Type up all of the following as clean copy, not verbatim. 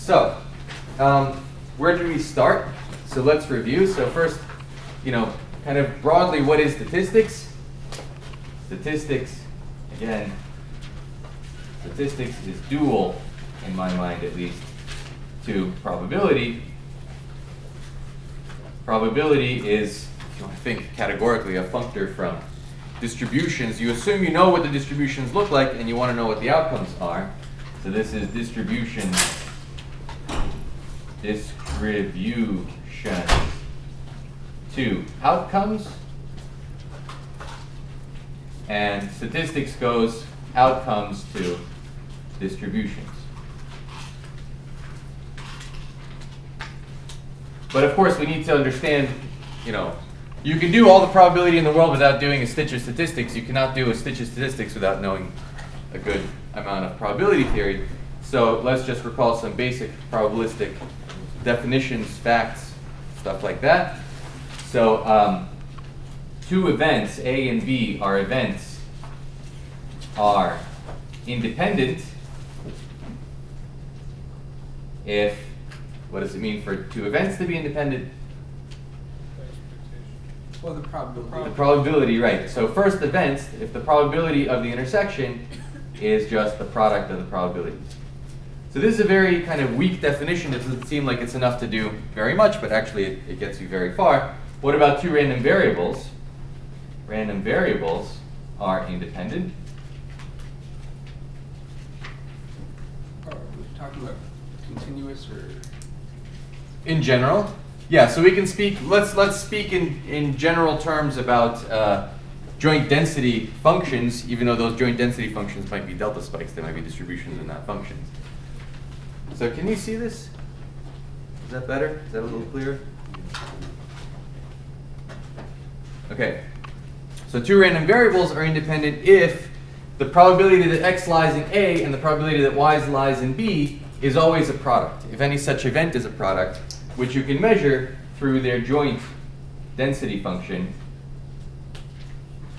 So, where do we start? So let's review. So first, kind of broadly, what is statistics? Statistics, again, statistics is dual, in my mind at least, to probability. Probability is, if you want to think categorically, a functor from distributions. You assume you know what the distributions look like and you want to know what the outcomes are. So this is distributions to outcomes, and statistics goes outcomes to distributions. But of course we need to understand, you can do all the probability in the world without doing a stitch of statistics. You cannot do a stitch of statistics without knowing a good amount of probability theory. So let's just recall some basic probabilistic definitions, facts, stuff like that. So two events, A and B, are independent if, what does it mean for two events to be independent? Well, the probability. The probability, right. So first events, if the probability of the intersection is just the product of the probabilities. So this is a very kind of weak definition. It doesn't seem like it's enough to do very much, but actually it gets you very far. What about two random variables? Random variables are independent. Are we talking about continuous or? In general? Yeah, so we can speak, let's speak in general terms about joint density functions, even though those joint density functions might be delta spikes, they might be distributions and not functions. So can you see this? Is that better? Is that a little clearer? Okay. So two random variables are independent if the probability that x lies in A and the probability that y lies in B is always a product. If any such event is a product, which you can measure through their joint density function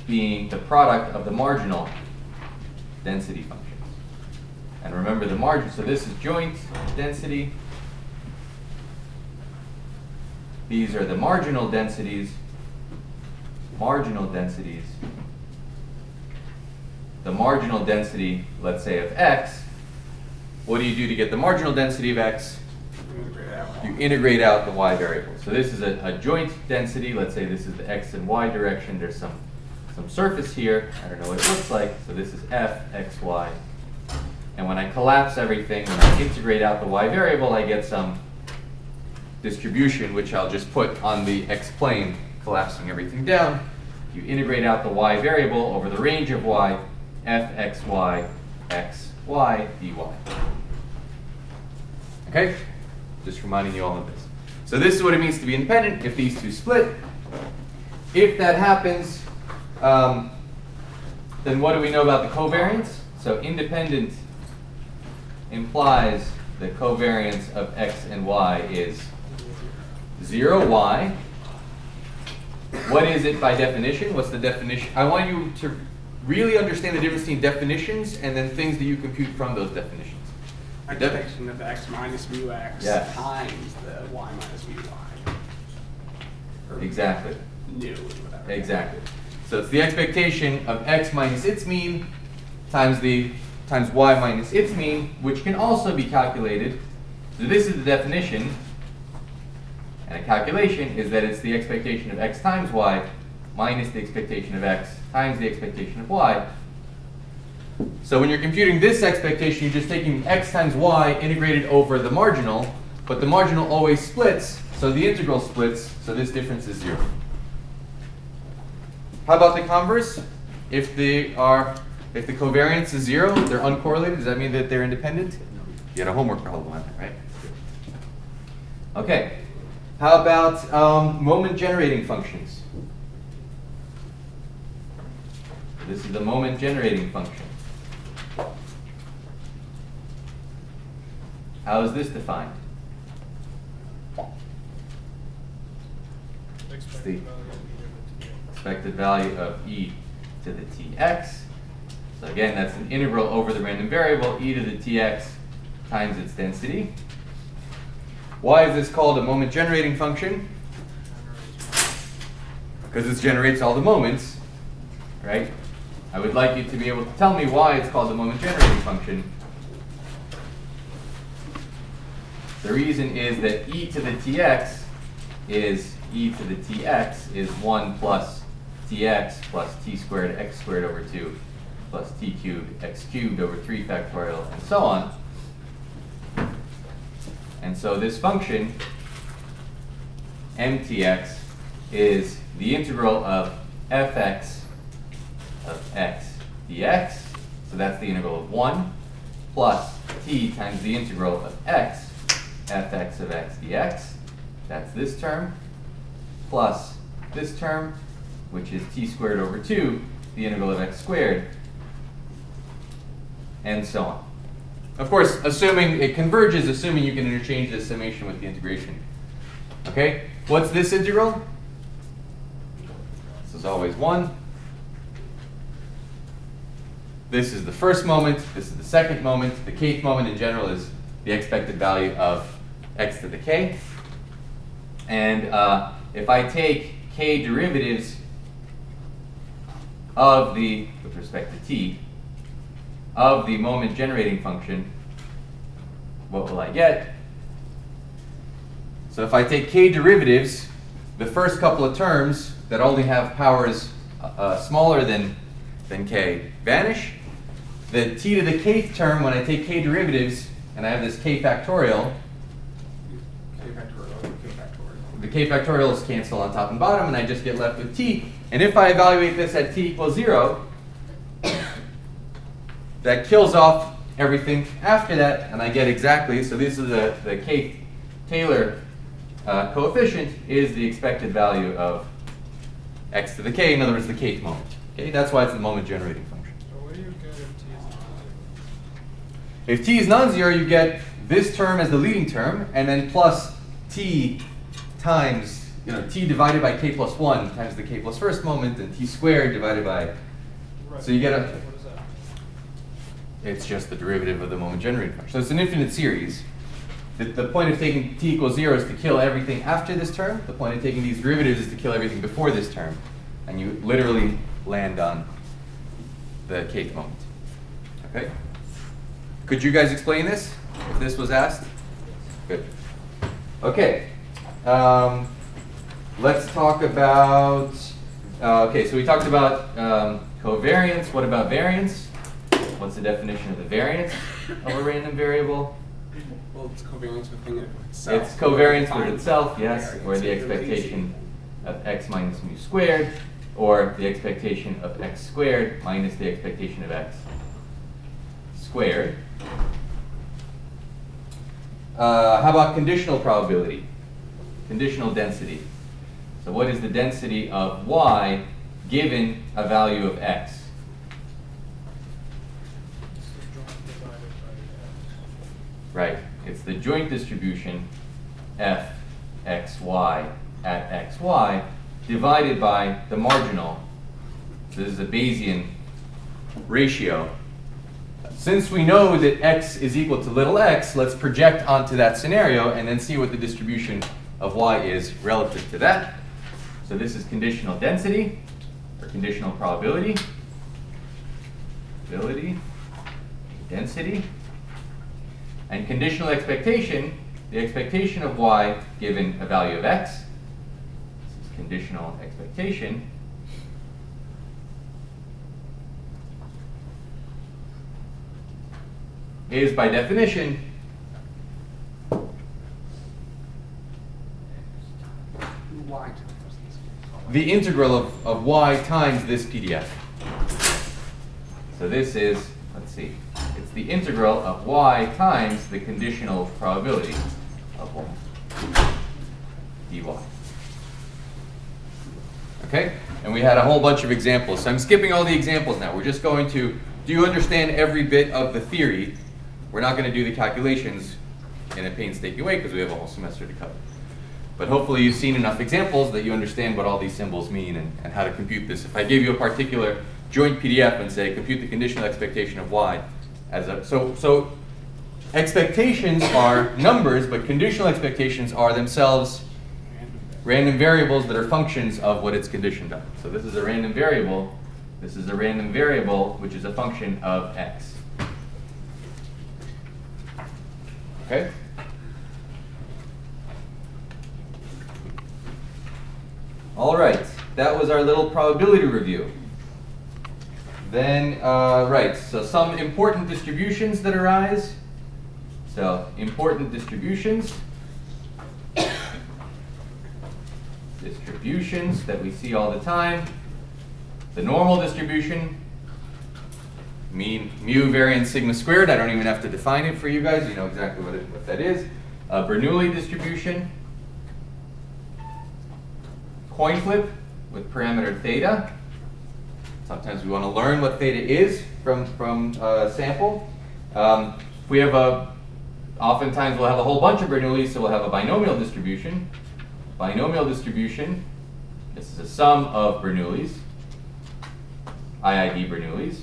being the product of the marginal density functions. And remember the margin, so this is joint density. These are the marginal densities. Marginal densities. The marginal density, let's say, of x. What do you do to get the marginal density of x? You integrate out the y variable. So this is a joint density. Let's say this is the x and y direction. There's some surface here. I don't know what it looks like. So this is f, x, y. And when I collapse everything, when I integrate out the y variable, I get some distribution, which I'll just put on the x-plane, collapsing everything down. You integrate out the y variable over the range of y, f, x, y, x, y, dy. Okay? Just reminding you all of this. So this is what it means to be independent if these two split. If that happens, then what do we know about the covariance? So independent implies the covariance of x and y is 0y. What is it by definition? What's the definition? I want you to really understand the difference between definitions and then things that you compute from those definitions. Expectation of x minus mu x times the y minus mu y. Exactly. Nu, whatever. Exactly. So it's the expectation of x minus its mean times y minus its mean, which can also be calculated. So this is the definition. And a calculation is that it's the expectation of x times y minus the expectation of x times the expectation of y. So when you're computing this expectation, you're just taking x times y integrated over the marginal, but the marginal always splits, so the integral splits, so this difference is 0. How about the converse? If the covariance is 0, they're uncorrelated, does that mean that they're independent? You had a homework problem on that, right? Okay. How about moment generating functions? This is the moment generating function. How is this defined? It's the expected value of e to the tx. So again, that's an integral over the random variable, e to the tx times its density. Why is this called a moment generating function? Because it generates all the moments, right? I would like you to be able to tell me why it's called the moment generating function. The reason is that e to the tx is 1 plus tx plus t squared x squared over 2 plus t cubed x cubed over 3 factorial and so on. And so this function, mtx, is the integral of fx of x dx, so that's the integral of 1, plus t times the integral of x fx of x dx, that's this term, plus this term, which is t squared over 2, the integral of x squared, and so on. Of course, assuming it converges, assuming you can interchange this summation with the integration. Okay? What's this integral? This is always 1. This is the first moment. This is the second moment. The kth moment in general is the expected value of x to the k. And if I take k derivatives of the, with respect to t, of the moment generating function, what will I get? So if I take k derivatives, the first couple of terms that only have powers smaller than k vanish. The t to the kth term, when I take k derivatives, and I have this k factorial, the k factorials cancel on top and bottom, and I just get left with t. And if I evaluate this at t equals 0, that kills off everything after that, and I get exactly, so this is the K-Taylor coefficient is the expected value of x to the k, in other words, the kth moment. Okay, that's why it's the moment generating function. So what do you get if t is non-zero? If t is non-zero, you get this term as the leading term, and then plus t times, t divided by k plus 1 times the k plus first moment, and t squared divided by, Right. so you get a, What is that? it's just the derivative of the moment generating function. So it's an infinite series. The point of taking t equals 0 is to kill everything after this term. The point of taking these derivatives is to kill everything before this term. And you literally land on the kth moment. Okay? Could you guys explain this if this was asked? Good. Okay. Let's talk about, okay, so we talked about covariance. What about variance? What's the definition of the variance of a random variable? Well, it's covariance within itself. It's covariance with Find itself, yes, variance. or the It's really expectation of x minus mu squared, or the expectation of x squared minus the expectation of x squared. How about conditional probability? Conditional density. So what is the density of y given a value of x? It's the joint divided by x. Right. It's the joint distribution f x y at x y divided by the marginal. So this is a Bayesian ratio. Since we know that x is equal to little x, let's project onto that scenario and then see what the distribution of y is relative to that. So this is conditional density, or conditional probability. Density. And conditional expectation, the expectation of y given a value of x. This is conditional expectation. Is by definition Y. the integral of y times this PDF. So this is, let's see, it's the integral of y times the conditional probability of y dy. Okay? And we had a whole bunch of examples. So I'm skipping all the examples now. We're just going to, do you understand every bit of the theory? We're not going to do the calculations in a painstaking way because we have a whole semester to cover. But hopefully you've seen enough examples that you understand what all these symbols mean and how to compute this. If I gave you a particular joint PDF and say compute the conditional expectation of y as a, so Expectations are numbers, but conditional expectations are themselves random variables that are functions of what it's conditioned on. So this is a random variable. This is a random variable which is a function of x. Okay? All right, that was our little probability review. Then, right, so some important distributions that arise. So, important distributions. Distributions that we see all the time. The normal distribution, mean mu variance sigma squared. I don't even have to define it for you guys. You know exactly what that is. Bernoulli distribution. Coin flip with parameter theta. Sometimes we want to learn what theta is from sample. We have oftentimes we'll have a whole bunch of Bernoullis, so we'll have a binomial distribution. Binomial distribution, this is a sum of Bernoullis, IID Bernoullis.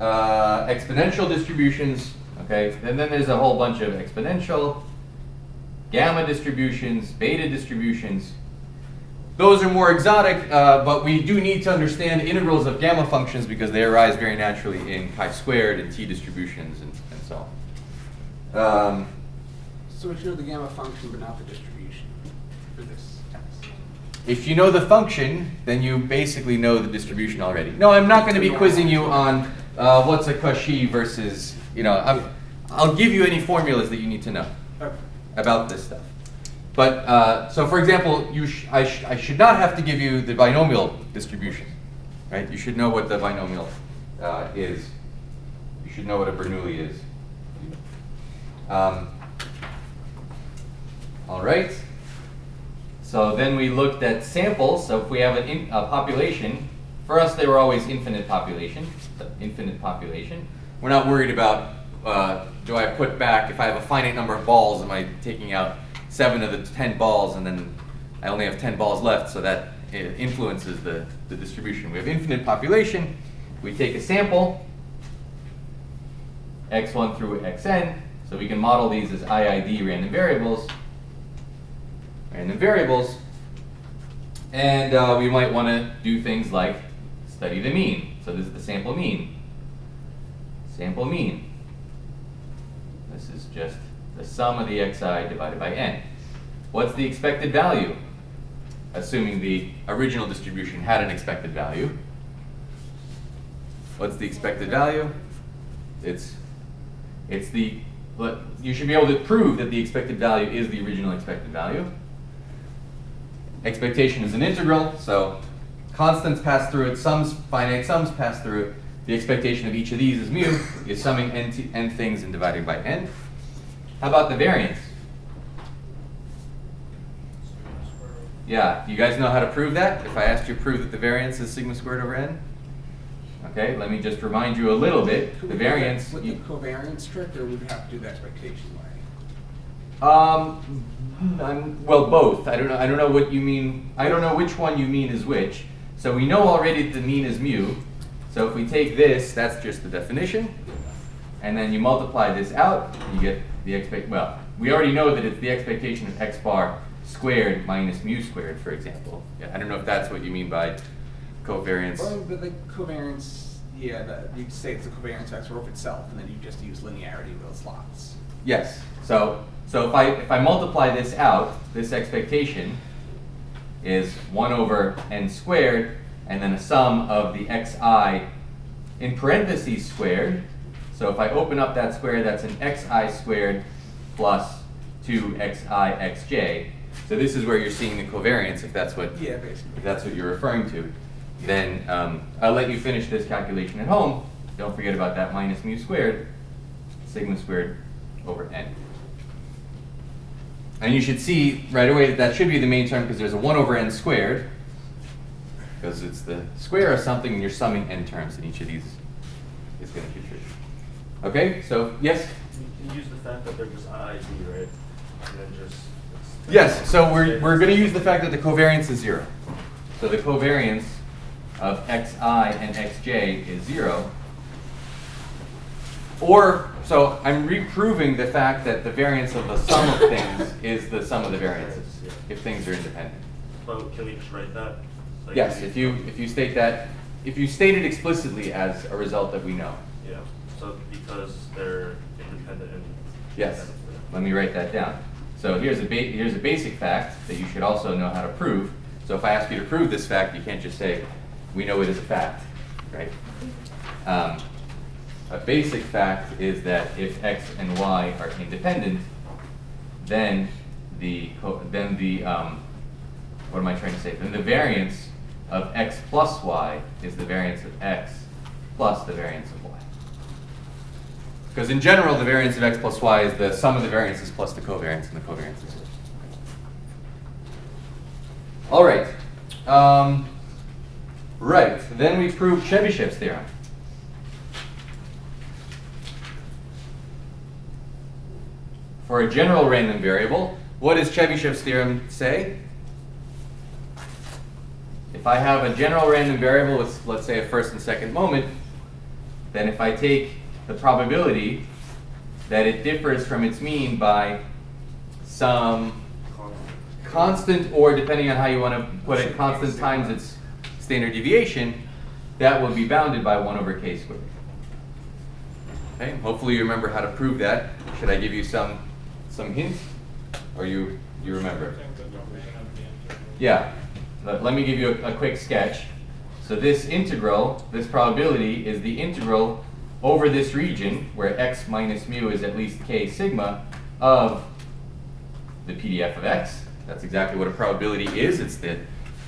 Exponential distributions, okay, and then there's a whole bunch of exponential, gamma distributions, beta distributions. Those are more exotic, but we do need to understand integrals of gamma functions because they arise very naturally in chi-squared and t distributions and so on. So we should know the gamma function, but not the distribution for this test. If you know the function, then you basically know the distribution already. No, I'm not going to be quizzing you on what's a Cauchy versus, you know, I'll give you any formulas that you need to know about this stuff. But, so for example, I should not have to give you the binomial distribution, right? You should know what the binomial is. You should know what a Bernoulli is. All right. So then we looked at samples. So if we have a population, for us they were always infinite population. So infinite population. We're not worried about do I put back, if I have a finite number of balls, am I taking out 7 of the 10 balls and then I only have 10 balls left, so that influences the distribution. We have infinite population. We take a sample, x1 through xn, so we can model these as IID random variables. And we might want to do things like study the mean. So this is the sample mean. Sample mean. This is just the sum of the xi divided by n. What's the expected value? Assuming the original distribution had an expected value. What's the expected value? It's the, you should be able to prove that the expected value is the original expected value. Expectation is an integral, so constants pass through it, finite sums pass through it. The expectation of each of these is mu. You're summing n things and dividing by n. How about the variance? Yeah, you guys know how to prove that? If I asked you to prove that the variance is sigma squared over n? Okay, let me just remind you a little bit. The variance. With the covariance trick, or would we have to do the expectation way? Well, both. I don't know what you mean. I don't know which one you mean is which. So we know already that the mean is mu. So if we take this, that's just the definition, and then you multiply this out, you get the well, we already know that it's the expectation of x bar squared minus mu squared, for example. Yeah, I don't know if that's what you mean by covariance. Well, but the covariance, yeah, you say it's the covariance of x over itself, and then you just use linearity with those slots. Yes. So if I multiply this out, this expectation is 1 over n squared, and then a sum of the xi in parentheses squared. So if I open up that square, that's an xi squared plus 2xi xj. So this is where you're seeing the covariance, if that's what if that's what you're referring to. Then I'll let you finish this calculation at home. Don't forget about that minus mu squared, sigma squared over n. And you should see right away that that should be the main term because there's a 1 over n squared, because it's the square of something and you're summing n terms, and each of these is going to contribute. Okay, so yes? You can use the fact that they're just IID, right? And then just... Yes, so we're going to use the fact that the covariance is 0. So the covariance of xi and xj is 0. Or, so I'm reproving the fact that the variance of the sum of things is the sum of the variances, if things are independent. But can we just write that? Like, Yes, if you state that, if you state it explicitly as a result that we know. Yeah, so because they're independent and. Yes, let me write that down. So here's a basic fact that you should also know how to prove. So if I ask you to prove this fact, you can't just say, we know it is a fact, right? A basic fact is that if x and y are independent, then what am I trying to say? Then the variance of x plus y is the variance of x plus the variance of y. Because in general, the variance of x plus y is the sum of the variances plus the covariance and the covariances. All right. Right. Then we prove Chebyshev's theorem. For a general random variable, what does Chebyshev's theorem say? If I have a general random variable with, let's say, a first and second moment, then if I take the probability that it differs from its mean by some constant, or depending on how you want to put it, constant times its standard deviation, that will be bounded by 1 over k squared. Okay, hopefully you remember how to prove that. Should I give you some hints? Or you remember? Yeah, let me give you a quick sketch. So this integral, this probability, is the integral over this region where x minus mu is at least k sigma of the PDF of x. That's exactly what a probability is. It's the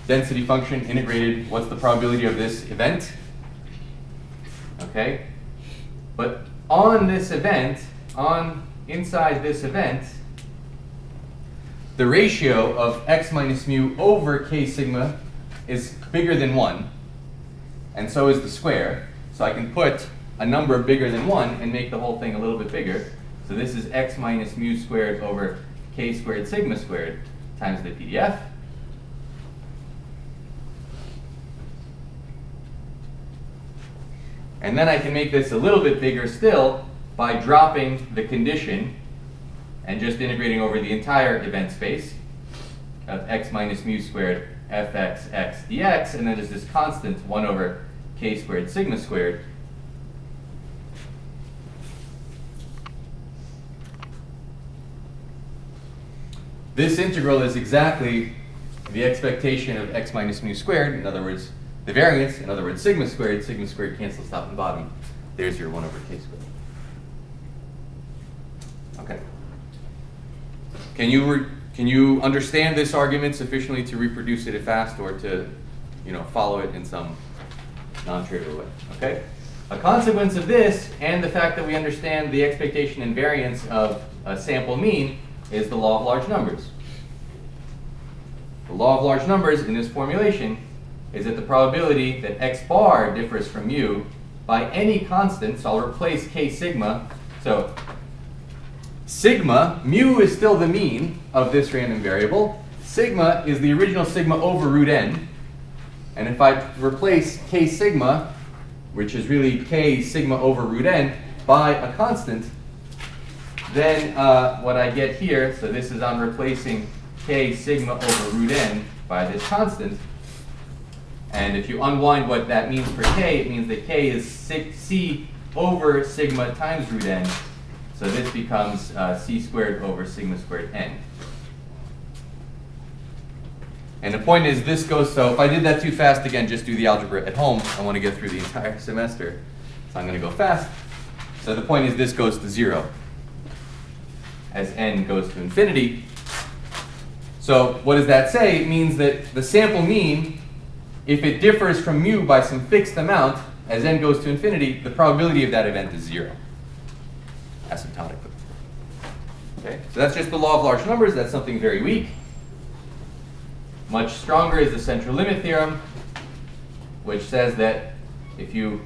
density function integrated. What's the probability of this event? Okay. But on this event, inside this event, the ratio of x minus mu over k sigma is bigger than 1, and so is the square. So I can put a number bigger than 1 and make the whole thing a little bit bigger. So this is x minus mu squared over k squared sigma squared times the PDF. And then I can make this a little bit bigger still by dropping the condition and just integrating over the entire event space of x minus mu squared fx x dx, and then there's this constant 1 over k squared sigma squared. This integral is exactly the expectation of x minus mu squared, in other words, the variance, in other words, sigma squared cancels top and bottom. There's your 1 over k squared. Okay. Can you understand this argument sufficiently to reproduce it fast or to, follow it in some non-trivial way? Okay. A consequence of this and the fact that we understand the expectation and variance of a sample mean is the law of large numbers. The law of large numbers in this formulation is that the probability that x bar differs from mu by any constant, so I'll replace k sigma. So sigma, mu is still the mean of this random variable. Sigma is the original sigma over root n. And if I replace k sigma, which is really k sigma over root n, by a constant, then what I get here, so this is on replacing k sigma over root n by this constant. And if you unwind what that means for k, it means that k is c over sigma times root n. So this becomes c squared over sigma squared n. And the point is this goes, so if I did that too fast, again, just do the algebra at home. I want to get through the entire semester, so I'm going to go fast. So the point is this goes to 0 as n goes to infinity. So what does that say? It means that the sample mean, if it differs from mu by some fixed amount, as n goes to infinity, the probability of that event is 0, asymptotically. Okay, so that's just the law of large numbers. That's something very weak. Much stronger is the central limit theorem, which says that if you,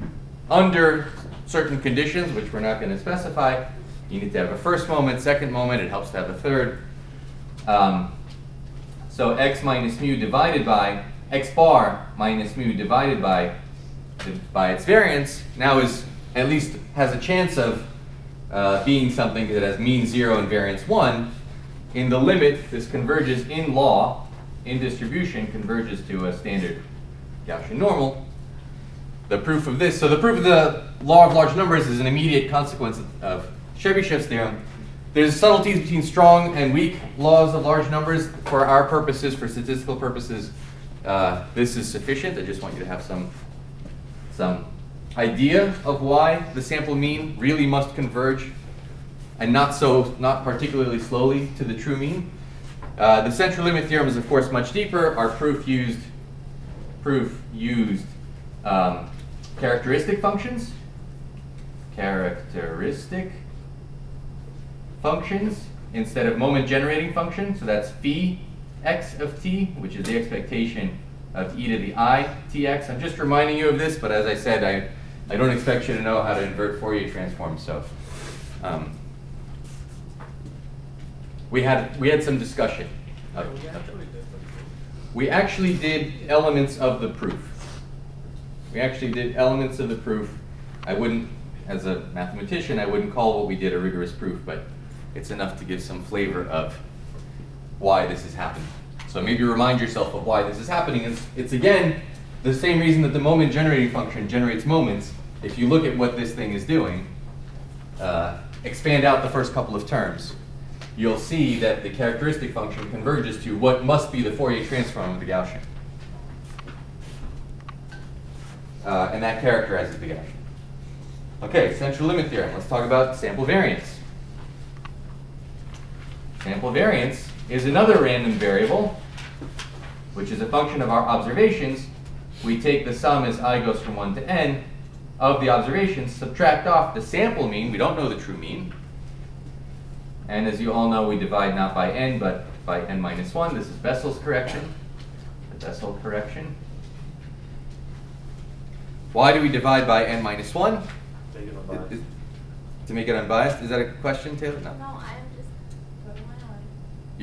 under certain conditions, which we're not going to specify, you need to have a first moment, second moment. It helps to have a third. So x minus mu divided by x bar minus mu divided by its variance now is at least has a chance of being something that has mean 0 and variance 1, in the limit, this converges in law, in distribution, converges to a standard Gaussian normal. The proof of this, so the proof of the law of large numbers is an immediate consequence of Chebyshev's theorem. There's subtleties between strong and weak laws of large numbers. For our purposes, for statistical purposes, this is sufficient. I just want you to have some idea of why the sample mean really must converge, and not particularly slowly to the true mean. The central limit theorem is of course much deeper. Our proof used characteristic functions instead of moment generating function. So that's phi x of t, which is the expectation of e to the I tx. I'm just reminding you of this, but as I said, I don't expect you to know how to invert Fourier transforms. So we had some discussion. We actually did elements of the proof. I wouldn't, as a mathematician, I wouldn't call what we did a rigorous proof, but it's enough to give some flavor of why this is happening. So maybe remind yourself of why this is happening. It's again, the same reason that the moment generating function generates moments. If you look at what this thing is doing, expand out the first couple of terms, you'll see that the characteristic function converges to what must be the Fourier transform of the Gaussian. And that characterizes the Gaussian. Okay, central limit theorem. Let's talk about sample variance. Sample variance is another random variable, which is a function of our observations. We take the sum as I goes from 1 to n of the observations, subtract off the sample mean. We don't know the true mean. And as you all know, we divide not by n, but by n minus 1. This is Bessel's correction, the Bessel correction. Why do we divide by n minus 1? Make it unbiased. To make it unbiased? Is that a question, Taylor? No. No, I'm just putting my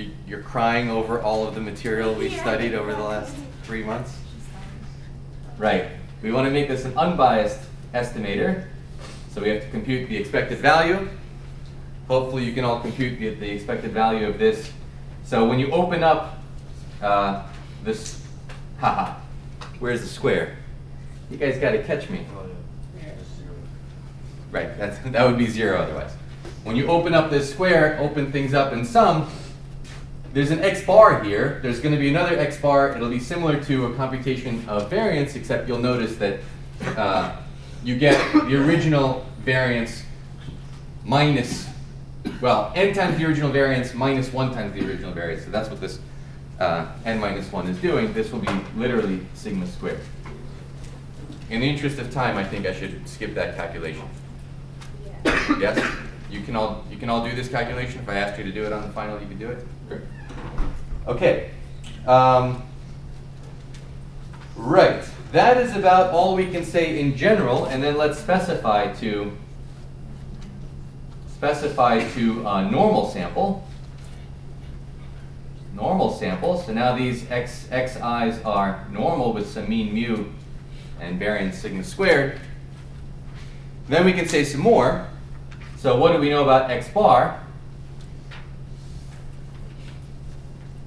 on. You're crying over all of the material we Yeah. studied over the last 3 months? Right. We want to make this an unbiased estimator. So we have to compute the expected value. Hopefully you can all compute the expected value of this. So when you open up this, where's the square? You guys got to catch me. Oh, yeah. Just 0. Right, that would be 0 otherwise. When you open up this square, open things up and sum, there's an x bar here. There's going to be another x bar. It'll be similar to a computation of variance, except you'll notice that you get the original variance minus, well, n times the original variance minus 1 times the original variance. So that's what this n minus 1 is doing. This will be literally sigma squared. In the interest of time, I think I should skip that calculation. Yeah. Yes? You can all do this calculation. If I asked you to do it on the final, you could do it? Sure. Okay. Right. That is about all we can say in general, and then let's specify to normal sample. Normal sample. So now these xi's are normal with some mean mu and variance sigma squared. Then we can say some more. So what do we know about x bar?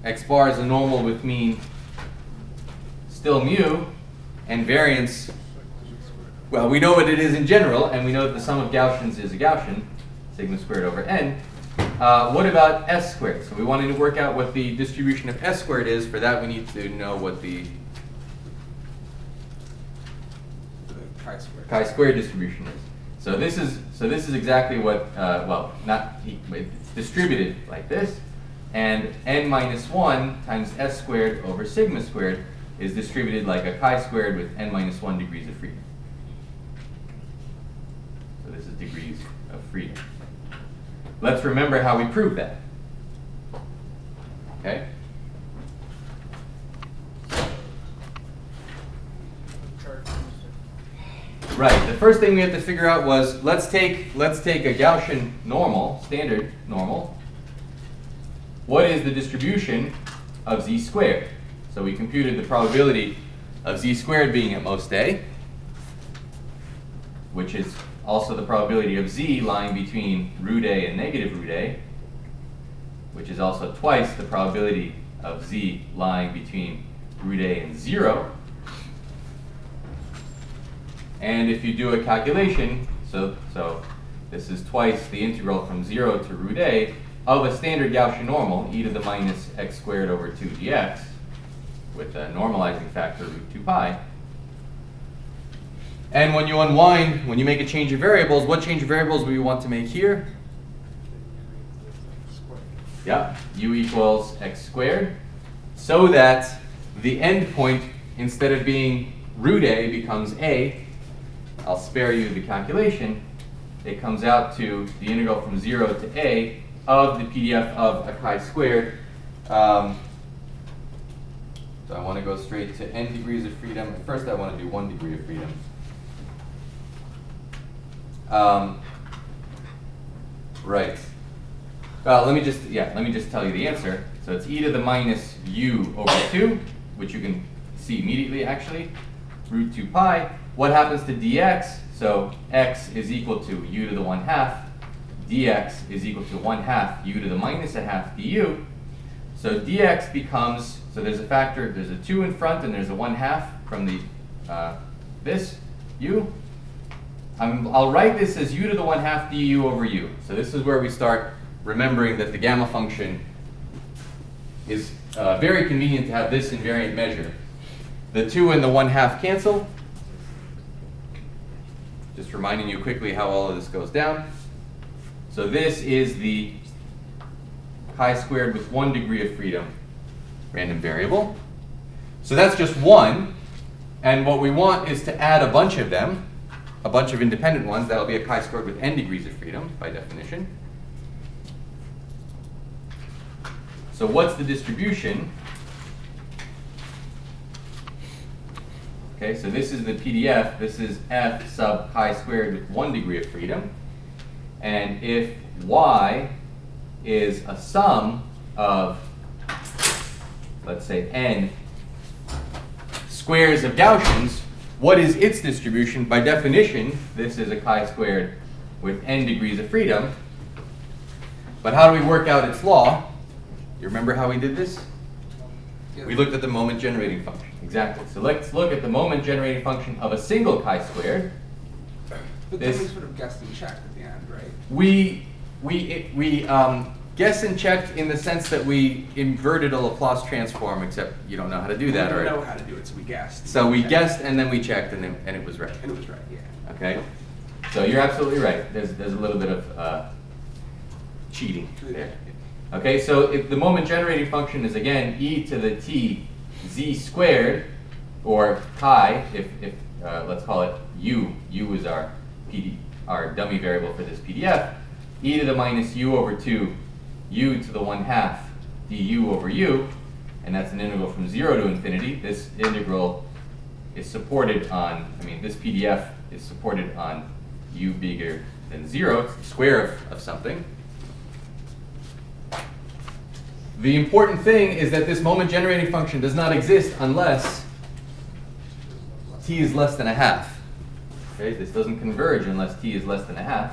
X bar is a normal with mean still mu, and variance, well, we know what it is in general, and we know that the sum of Gaussians is a Gaussian, sigma squared over n. What about s squared? So we wanted to work out what the distribution of s squared is. For that, we need to know what the chi-squared distribution is. So this is exactly what, well, it's distributed like this, and n minus 1 times s squared over sigma squared is distributed like a chi-squared with n minus 1 degrees of freedom. So this is degrees of freedom. Let's remember how we prove that. Okay? Right. The first thing we have to figure out was let's take a Gaussian normal, standard normal. What is the distribution of z squared? So we computed the probability of z squared being at most a, which is also the probability of z lying between root a and negative root a, which is also twice the probability of z lying between root a and 0. And if you do a calculation, so this is twice the integral from 0 to root a of a standard Gaussian normal, e to the minus x squared over 2 dx, with a normalizing factor root 2 pi. And when you unwind, when you make a change of variables, what change of variables do we want to make here? Yeah, u equals x squared, so that the end point, instead of being root a, becomes a. I'll spare you the calculation. It comes out to the integral from 0 to a of the PDF of a chi-squared. So I want to go straight to n degrees of freedom. First I want to do 1 degree of freedom. Right. Well, let me just tell you the answer. So it's e to the minus u over 2, which you can see immediately actually, root 2 pi. What happens to dx? So x is equal to u to the 1/2. dx is equal to 1/2 u to the minus 1/2 du. So dx becomes, so there's a factor, there's a 2 in front and there's a 1/2 from the this u. I'll write this as u to the 1/2 du over u. So this is where we start remembering that the gamma function is very convenient to have this invariant measure. The 2 and the 1/2 cancel. Just reminding you quickly how all of this goes down. So this is the chi-squared with 1 degree of freedom random variable. So that's just one. And what we want is to add a bunch of them, a bunch of independent ones. That'll be a chi-squared with n degrees of freedom by definition. So what's the distribution? Okay, so this is the PDF. This is f sub chi-squared with 1 degree of freedom. And if y is a sum of, let's say, n squares of Gaussians, what is its distribution? By definition, this is a chi-squared with n degrees of freedom. But how do we work out its law? You remember how we did this? We looked at the moment generating function. Exactly. So let's look at the moment generating function of a single chi-squared. But then we sort of guessed and checked at the end, right? We guessed and checked in the sense that we inverted a Laplace transform, except you don't know how to do that, We right? don't know how to do it, so we guessed. So we Checked. guessed and then we checked and it was right. And it was right, yeah. Okay. So you're absolutely right. There's a little bit of cheating there. Okay. So if the moment generating function is again e to the t z squared, or chi, if let's call it u. U is our dummy variable for this PDF. E to the minus u over 2, u to the 1/2 du over u, and that's an integral from 0 to infinity. This integral is supported on, this PDF is supported on u bigger than 0. It's the square of something. The important thing is that this moment generating function does not exist unless t is less than 1/2. Okay, this doesn't converge unless t is less than 1/2.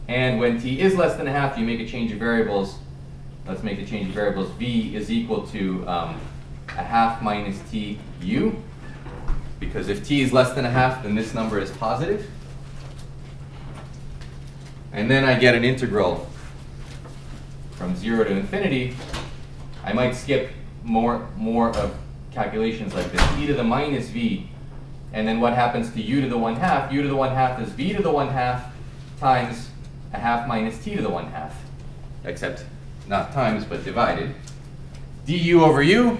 And when t is less than 1/2, you make a change of variables. Let's make a change of variables. V is equal to 1/2 minus t u, because if t is less than 1/2, then this number is positive. And then I get an integral from 0 to infinity. I might skip more of calculations like this. E to the minus v. And then what happens to u to the 1/2? U to the 1/2 is v to the 1/2 times 1/2 minus t to the 1/2. Except not times, but divided. Du over u,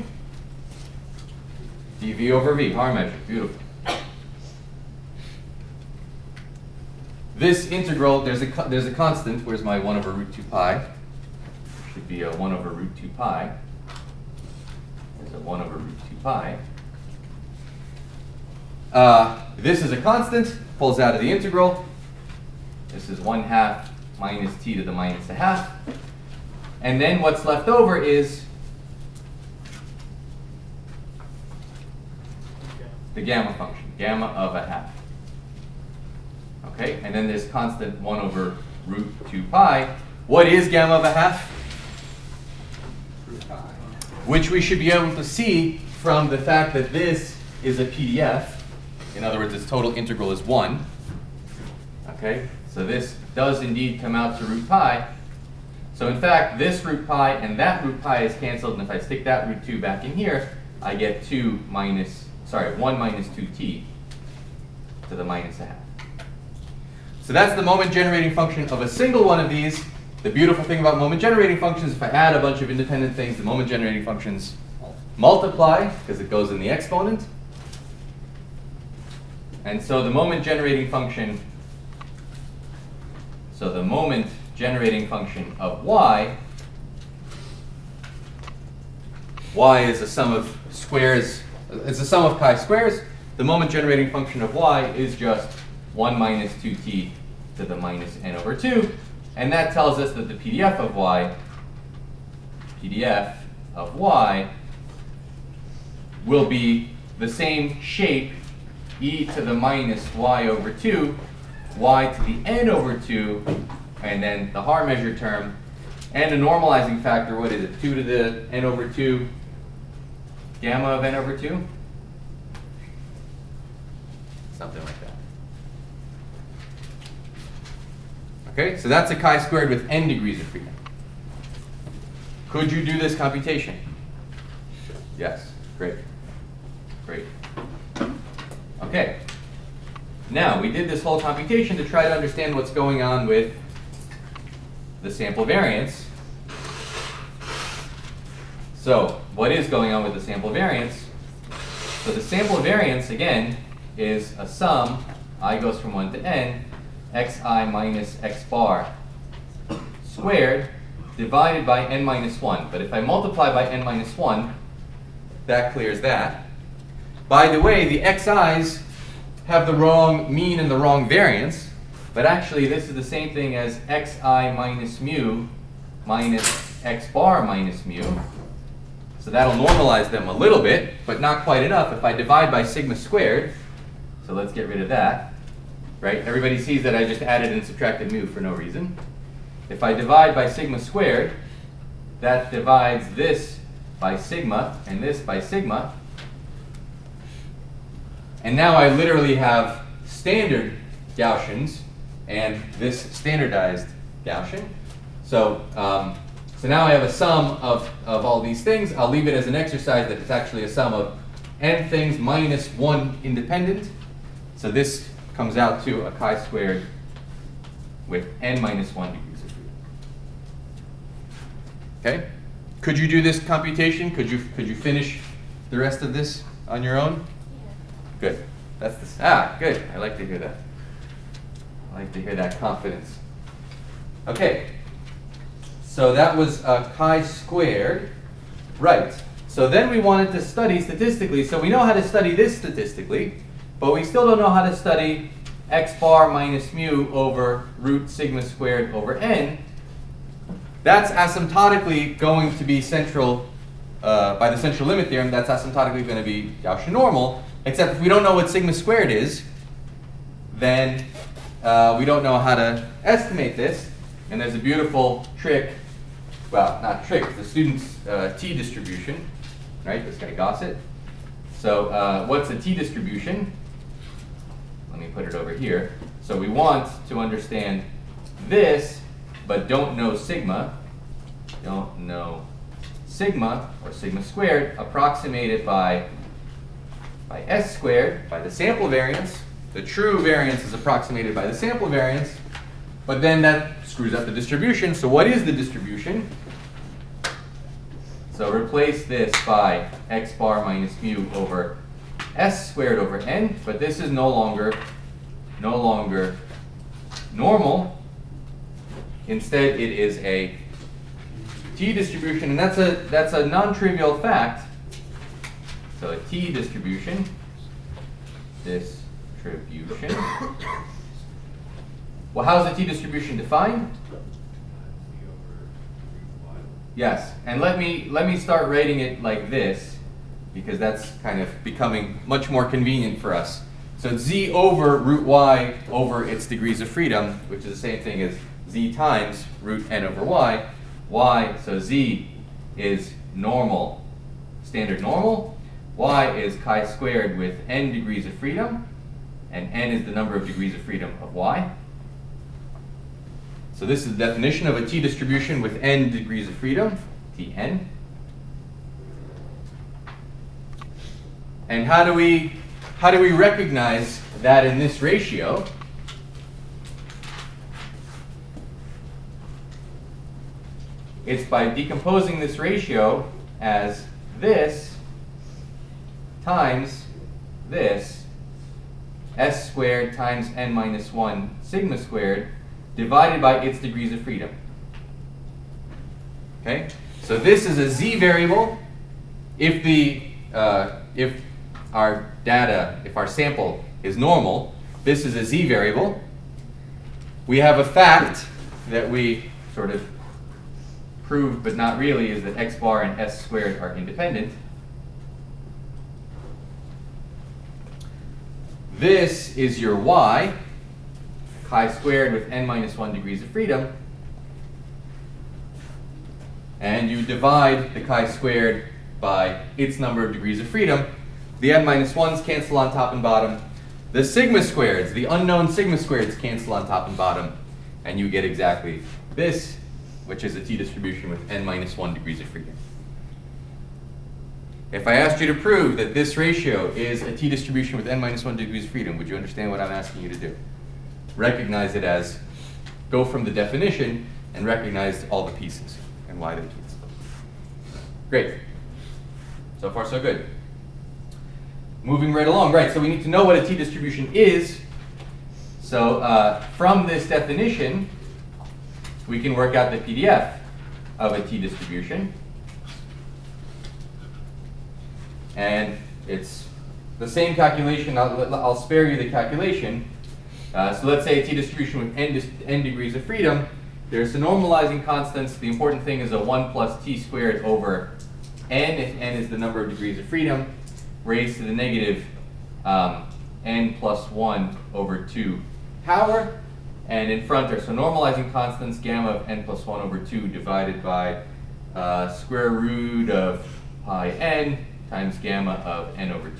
dv over v. Har measure. Beautiful. This integral, there's a constant. Where's my 1 over root 2 pi? Should be a 1 over root 2 pi. There's a 1 over root 2 pi. This is a constant, pulls out of the integral. This is 1/2 minus t to the minus 1/2. And then what's left over is the gamma function, gamma of 1/2. Okay, and then this constant 1 over root 2 pi. What is gamma of a half? Root pi. Which we should be able to see from the fact that this is a PDF. In other words, its total integral is 1. Okay, so this does indeed come out to root pi. So in fact, this root pi and that root pi is canceled, and if I stick that root 2 back in here, I get 1 minus 2t to the minus a half. So that's the moment generating function of a single one of these. The beautiful thing about moment generating functions, if I add a bunch of independent things, the moment generating functions multiply because it goes in the exponent. And so the moment generating function, of y is a sum of squares, it's a sum of chi-squares. The moment generating function of y is just 1 minus 2t to the minus n over 2. And that tells us that the PDF of y will be the same shape, e to the minus y over 2, y to the n over 2, and then the Haar measure term, and a normalizing factor, what is it, 2 to the n over 2, gamma of n over 2? Something like that. Okay, so that's a chi-squared with n degrees of freedom. Could you do this computation? Yes, great. Great. Okay. Now, we did this whole computation to try to understand what's going on with the sample variance. So, what is going on with the sample variance? So the sample variance, again, is a sum, I goes from 1 to n, xi minus x bar squared divided by n minus 1. But if I multiply by n minus 1, that clears that. By the way, the xi's have the wrong mean and the wrong variance, but actually this is the same thing as xi minus mu minus x bar minus mu. So that'll normalize them a little bit, but not quite enough. If I divide by sigma squared, so let's get rid of that, right? Everybody sees that I just added and subtracted mu for no reason. If I divide by sigma squared, that divides this by sigma and this by sigma. And now I literally have standard Gaussians and this standardized Gaussian. So, so now I have a sum of all these things. I'll leave it as an exercise that it's actually a sum of n things minus 1 independent. So this comes out to a chi-squared with n minus 1 degrees of freedom. Okay? Could you do this computation? Could you finish the rest of this on your own? Yeah. Good. That's this. Good. I like to hear that. I like to hear that confidence. Okay. So that was chi-squared. Right. So then we wanted to study statistically. So we know how to study this statistically, but we still don't know how to study x bar minus mu over root sigma squared over n. That's asymptotically going to be central, by the central limit theorem, that's asymptotically going to be Gaussian normal, except if we don't know what sigma squared is, then we don't know how to estimate this. And there's a beautiful trick, well, not trick, the student's t distribution, right? This guy Gossett. So what's a t distribution? Let me put it over here. So we want to understand this, but don't know sigma. Don't know sigma, or sigma squared, approximated by s squared, by the sample variance. The true variance is approximated by the sample variance, but then that screws up the distribution. So what is the distribution? So replace this by x bar minus mu over s squared over n, but this is no longer normal. Instead, it is a t distribution, and that's a non-trivial fact. So a t distribution. Well, how is a t distribution defined? Yes, and let me start writing it like this, because that's kind of becoming much more convenient for us. So it's z over root y over its degrees of freedom, which is the same thing as z times root n over y. So z is normal, standard normal. Y is chi squared with n degrees of freedom, and n is the number of degrees of freedom of y. So this is the definition of a t distribution with n degrees of freedom, Tn. And how do we recognize that in this ratio? It's by decomposing this ratio as this times this, s squared times n minus 1 sigma squared, divided by its degrees of freedom. Okay? So this is a z variable. If our data, if our sample is normal, this is a z variable. We have a fact that we sort of proved, but not really, is that x bar and s squared are independent. This is your y, chi squared with n minus 1 degrees of freedom. And you divide the chi squared by its number of degrees of freedom. The n minus 1s cancel on top and bottom. The sigma squareds, the unknown sigma squareds, cancel on top and bottom. And you get exactly this, which is a t distribution with n minus 1 degrees of freedom. If I asked you to prove that this ratio is a t distribution with n minus 1 degrees of freedom, would you understand what I'm asking you to do? Recognize it as, go from the definition and recognize all the pieces and why they cancel. Great. So far, so good. Moving right along. Right, so we need to know what a t distribution is. So from this definition, we can work out the PDF of a t distribution. And it's the same calculation. I'll spare you the calculation. So let's say a t distribution with n degrees of freedom. There's the normalizing constants. The important thing is a 1 plus t squared over n, if n is the number of degrees of freedom, raised to the negative n plus 1 over 2 power. And in front are some normalizing constants, gamma of n plus 1 over 2 divided by square root of pi n times gamma of n over 2.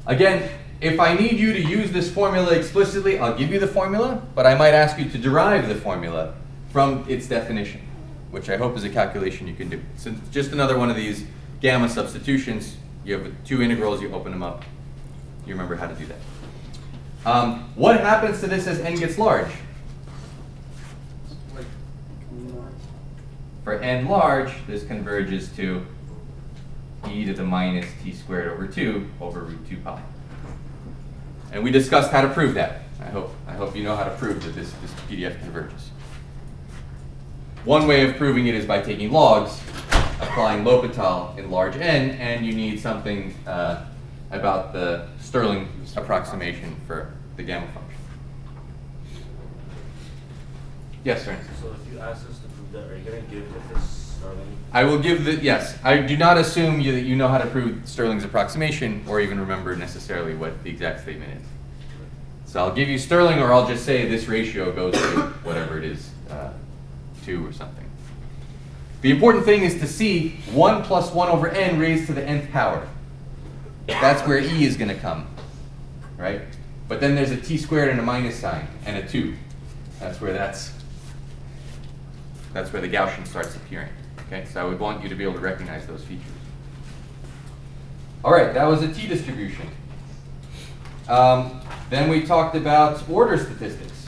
Again, if I need you to use this formula explicitly, I'll give you the formula, but I might ask you to derive the formula from its definition, which I hope is a calculation you can do. So it's just another one of these gamma substitutions. You have two integrals, you open them up. You remember how to do that. What happens to this as n gets large? For n large, this converges to e to the minus t squared over 2 over root 2 pi. And we discussed how to prove that. I hope you know how to prove that this PDF converges. One way of proving it is by taking logs, applying L'Hopital in large n, and you need something about the Stirling approximation for the gamma function. Yes, sir. So if you ask us to prove that, are you going to give this Stirling? I will give the, yes. I do not assume that you know how to prove Stirling's approximation or even remember necessarily what the exact statement is. So I'll give you Stirling, or I'll just say this ratio goes to whatever it is, 2 or something. The important thing is to see 1 plus 1 over n raised to the nth power. That's where e is going to come, right? But then there's a t squared and a minus sign and a 2. That's where the Gaussian starts appearing. Okay, so I would want you to be able to recognize those features. All right, that was a t distribution. Then we talked about order statistics.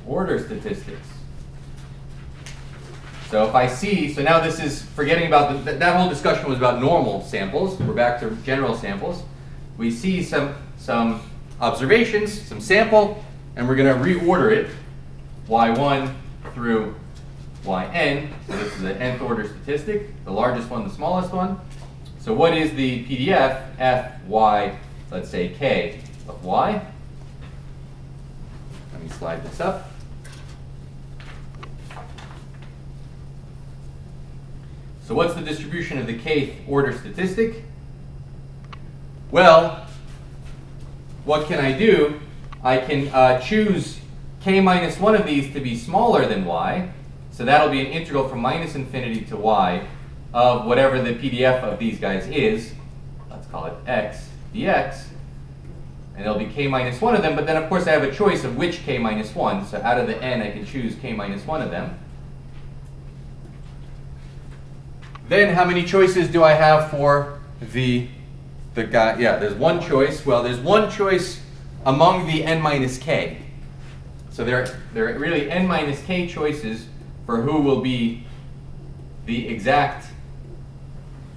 Order statistics. So if I see, so now this is forgetting about that whole discussion was about normal samples. We're back to general samples. We see some observations, some sample, and we're going to reorder it, y1 through yn. So this is an nth order statistic, the largest one, the smallest one. So what is the PDF f, y, let's say k of y? Let me slide this up. So what's the distribution of the kth order statistic? Well, what can I do? I can choose k minus 1 of these to be smaller than y. So that'll be an integral from minus infinity to y of whatever the PDF of these guys is. Let's call it x dx. And there'll be k minus 1 of them. But then, of course, I have a choice of which k minus 1. So out of the n, I can choose k minus 1 of them. Then how many choices do I have for the guy? Yeah, there's one choice. Well, there's one choice among the n minus k. So there are really n minus k choices for who will be the exact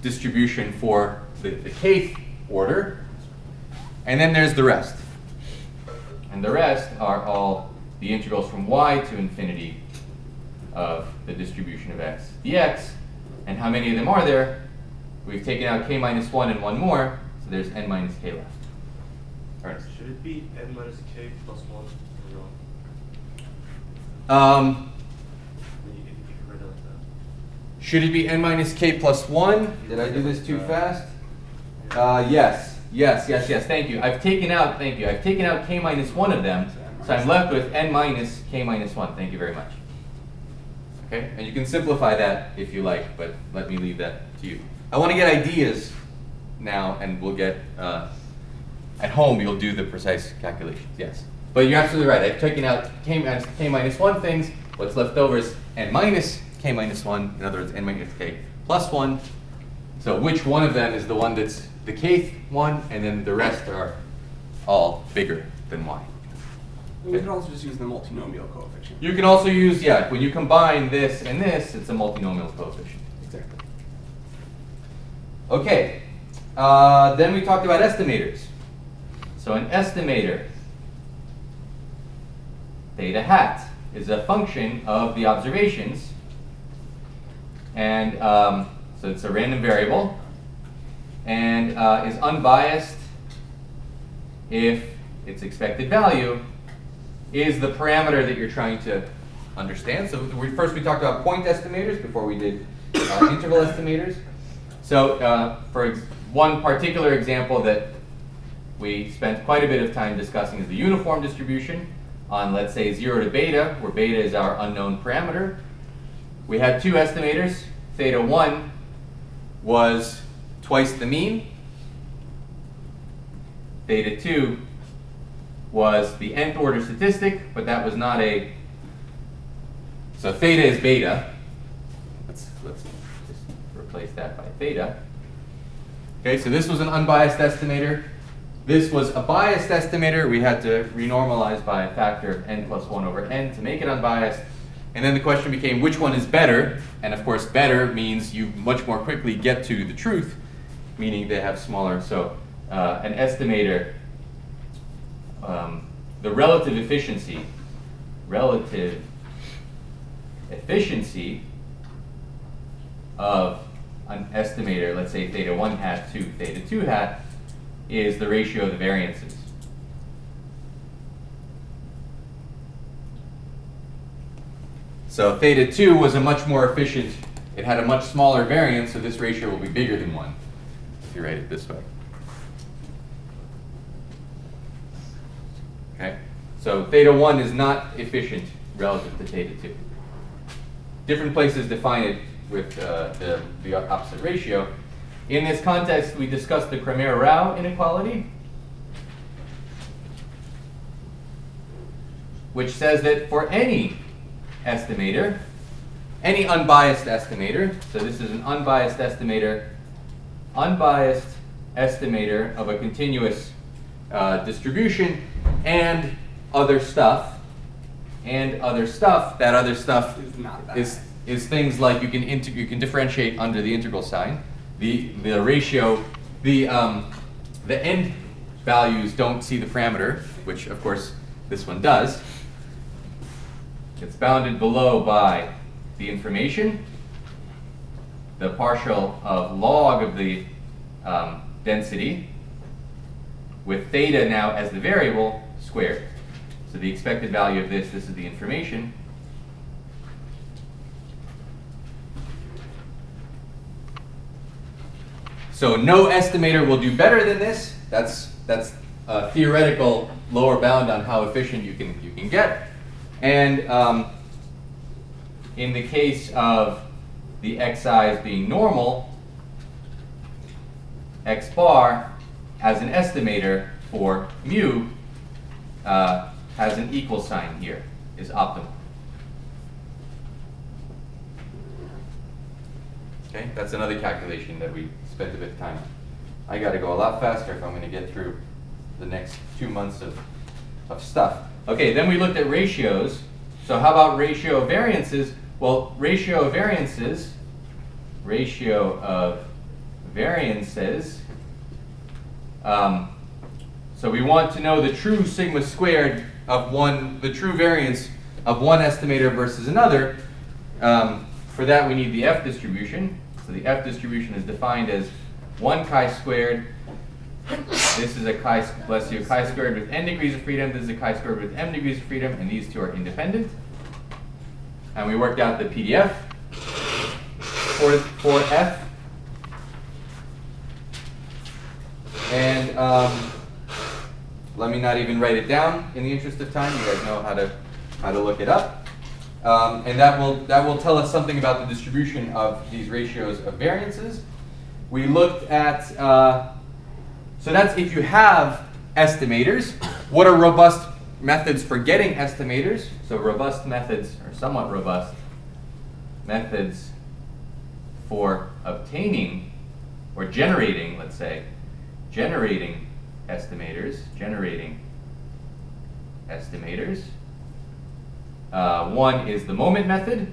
distribution for the kth order. And then there's the rest. And the rest are all the integrals from y to infinity of the distribution of x dx. And how many of them are there? We've taken out k minus 1 and one more, so there's n minus k left. Ernest. Should it be n minus k plus 1 or no? If you can write it like that. Should it be n minus k plus 1? Did I do this too fast? Yes. Thank you. I've taken out k minus 1 of them, so I'm left with n minus k minus 1. Thank you very much. Okay, and you can simplify that if you like, but let me leave that to you. I want to get ideas now, and we'll get at home. You'll do the precise calculations. Yes, but you're absolutely right. I've taken out k minus 1 things. What's left over is n minus k minus 1. In other words, n minus k plus 1. So which one of them is the one that's the kth one, and then the rest are all bigger than y. We can also just use the multinomial coefficient. You can also use, yeah, when you combine this and this, it's a multinomial coefficient. Exactly. Okay, then we talked about estimators. So an estimator, theta hat, is a function of the observations. And so it's a random variable, and is unbiased if its expected value is the parameter that you're trying to understand. So first we talked about point estimators before we did interval estimators. So for one particular example that we spent quite a bit of time discussing is the uniform distribution on, let's say, 0 to beta, where beta is our unknown parameter. We had two estimators. Theta 1 was twice the mean. Theta 2 was the nth order statistic, but that was not a, so theta is beta. Let's just replace that by theta. Okay, so this was an unbiased estimator. This was a biased estimator. We had to renormalize by a factor of n plus 1 over n to make it unbiased. And then the question became, which one is better? And of course, better means you much more quickly get to the truth, meaning they have smaller. So an estimator, the relative efficiency of an estimator, let's say theta 1 hat to theta 2 hat, is the ratio of the variances. So theta 2 was a much more efficient, it had a much smaller variance, so this ratio will be bigger than 1, if you write it this way. Okay? So theta 1 is not efficient relative to theta 2. Different places define it with the opposite ratio. In this context, we discussed the Cramer-Rao inequality, which says that for any estimator, any unbiased estimator, so this is an unbiased estimator of a continuous distribution and other stuff, that other stuff Is not that. is things like you can differentiate under the integral sign. The ratio, the end values don't see the parameter, which of course this one does. It's bounded below by the information, the partial of log of the density, with theta now as the variable squared. So the expected value of this is the information. So no estimator will do better than this. That's a theoretical lower bound on how efficient you can get. And in the case of the xi's being normal, x bar as an estimator for mu has an equal sign here, is optimal. Okay, that's another calculation that we spent a bit of time on. I got to go a lot faster if I'm going to get through the next 2 months of stuff. Okay, then we looked at ratios. So how about ratio of variances? Well, ratio of variances, so we want to know the true sigma squared of the true variance of one estimator versus another. For that, we need the F distribution. So the F distribution is defined as 1 chi-squared. This is a chi squared with n degrees of freedom. This is a chi-squared with m degrees of freedom, and these two are independent. And we worked out the PDF for F. And let me not even write it down in the interest of time. You guys know how to look it up. And that will tell us something about the distribution of these ratios of variances. We looked at, so that's if you have estimators. What are robust methods for getting estimators? So robust methods, or somewhat robust methods for obtaining or generating, let's say, generating estimators. One is the moment method.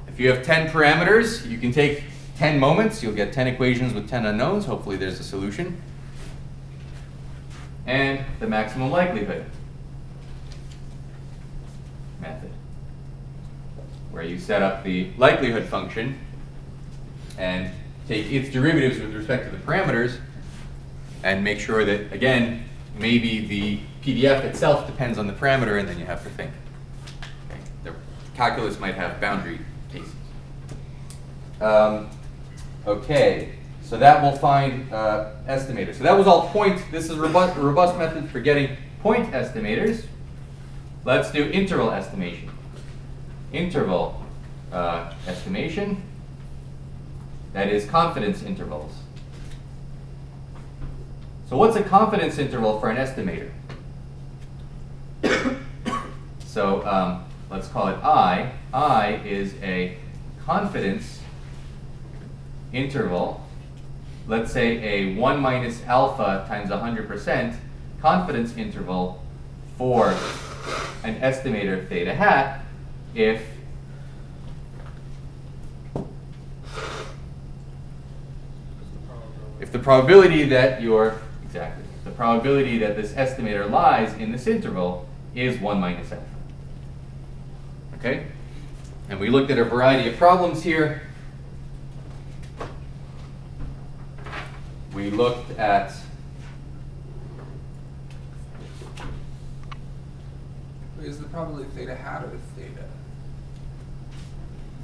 If you have 10 parameters, you can take 10 moments. You'll get 10 equations with 10 unknowns. Hopefully there's a solution. And the maximum likelihood method, where you set up the likelihood function and take its derivatives with respect to the parameters and make sure that, again, maybe the PDF itself depends on the parameter, and then you have to think. Okay. The calculus might have boundary cases. Okay, so that will find estimators. So that was all point. This is a robust method for getting point estimators. Let's do interval estimation. Interval estimation, that is confidence intervals. So what's a confidence interval for an estimator? So let's call it I. I is a confidence interval. Let's say a 1 minus alpha times 100% confidence interval for an estimator theta hat if the probability that the probability that this estimator lies in this interval is 1 minus alpha. Okay? And we looked at a variety of problems here. We looked at Is the probability theta hat or theta?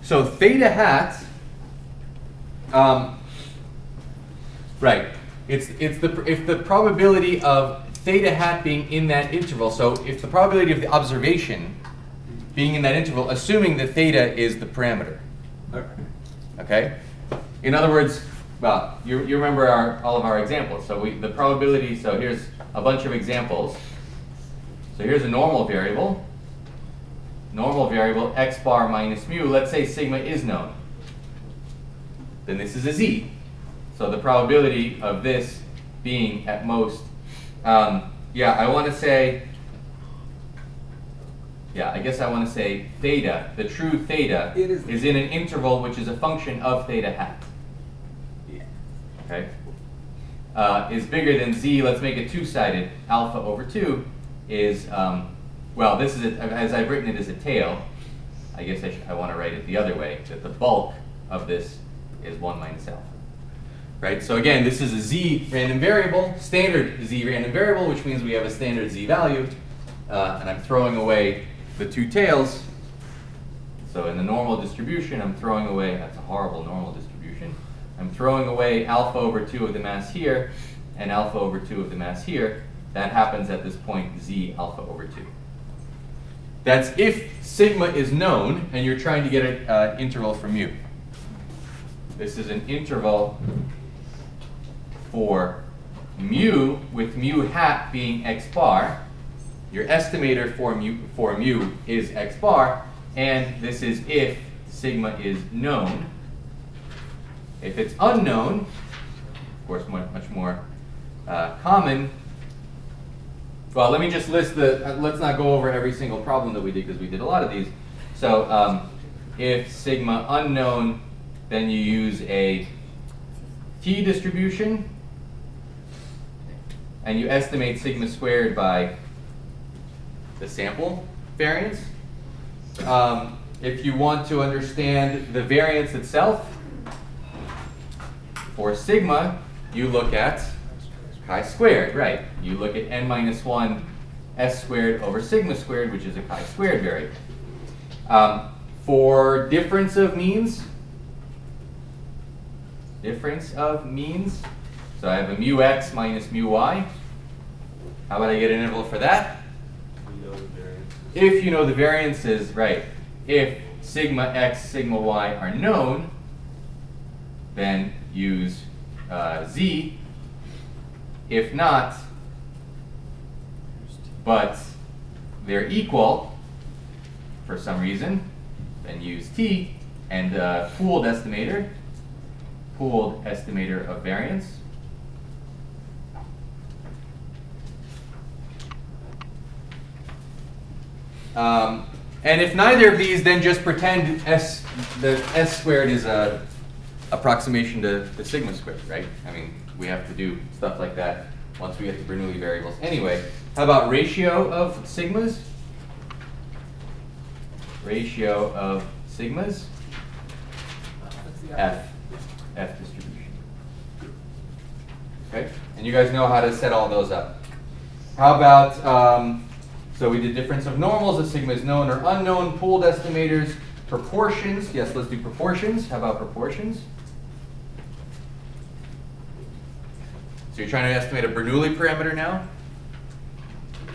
so theta hat, right. It's if the probability of theta hat being in that interval. So if the probability of the observation being in that interval, assuming that theta is the parameter. Okay. Okay. In other words, well, you remember all of our examples. So the probability. So here's a bunch of examples. So here's a normal variable. Normal variable x bar minus mu. Let's say sigma is known. Then this is a z. So the probability of this being at most, I want to say, I guess I want to say theta, the true theta, is in an interval which is a function of theta hat. Yeah. Okay? Is bigger than z. Let's make it two-sided. Alpha over 2 is, this is, as I've written it as a tail. I guess I want to write it the other way, that the bulk of this is 1 minus alpha. Right? So again, this is a z random variable, standard z random variable, which means we have a standard z value. And I'm throwing away the two tails. So in the normal distribution, I'm throwing away, that's a horrible normal distribution. I'm throwing away alpha over 2 of the mass here and alpha over 2 of the mass here. That happens at this point z alpha over 2. That's if sigma is known and you're trying to get an interval for mu. This is an interval for mu, with mu hat being x bar. Your estimator for mu is x bar, and this is if sigma is known. If it's unknown, of course much more common. Well, let me just list the, let's not go over every single problem that we did because we did a lot of these. So if sigma unknown, then you use a t distribution and you estimate sigma squared by the sample variance. If you want to understand the variance itself, for sigma, you look at chi-squared, right? You look at n minus 1 s squared over sigma squared, which is a chi-squared variable. For difference of means, so I have a mu x minus mu y. How about I get an interval for that? We know the variance. If you know the variances, right, if sigma x, sigma y are known, then use z. If not, but they're equal for some reason, then use t and pooled estimator of variance. And if neither of these, then just pretend that s squared is a approximation to the sigma squared, right? I mean, we have to do stuff like that once we get to Bernoulli variables. Anyway, how about ratio of sigmas? Ratio of sigmas? That's the F distribution. Okay, and you guys know how to set all those up. How about, so we did difference of normals, if sigma is known or unknown, pooled estimators, proportions. Yes, let's do proportions. How about proportions? So you're trying to estimate a Bernoulli parameter now.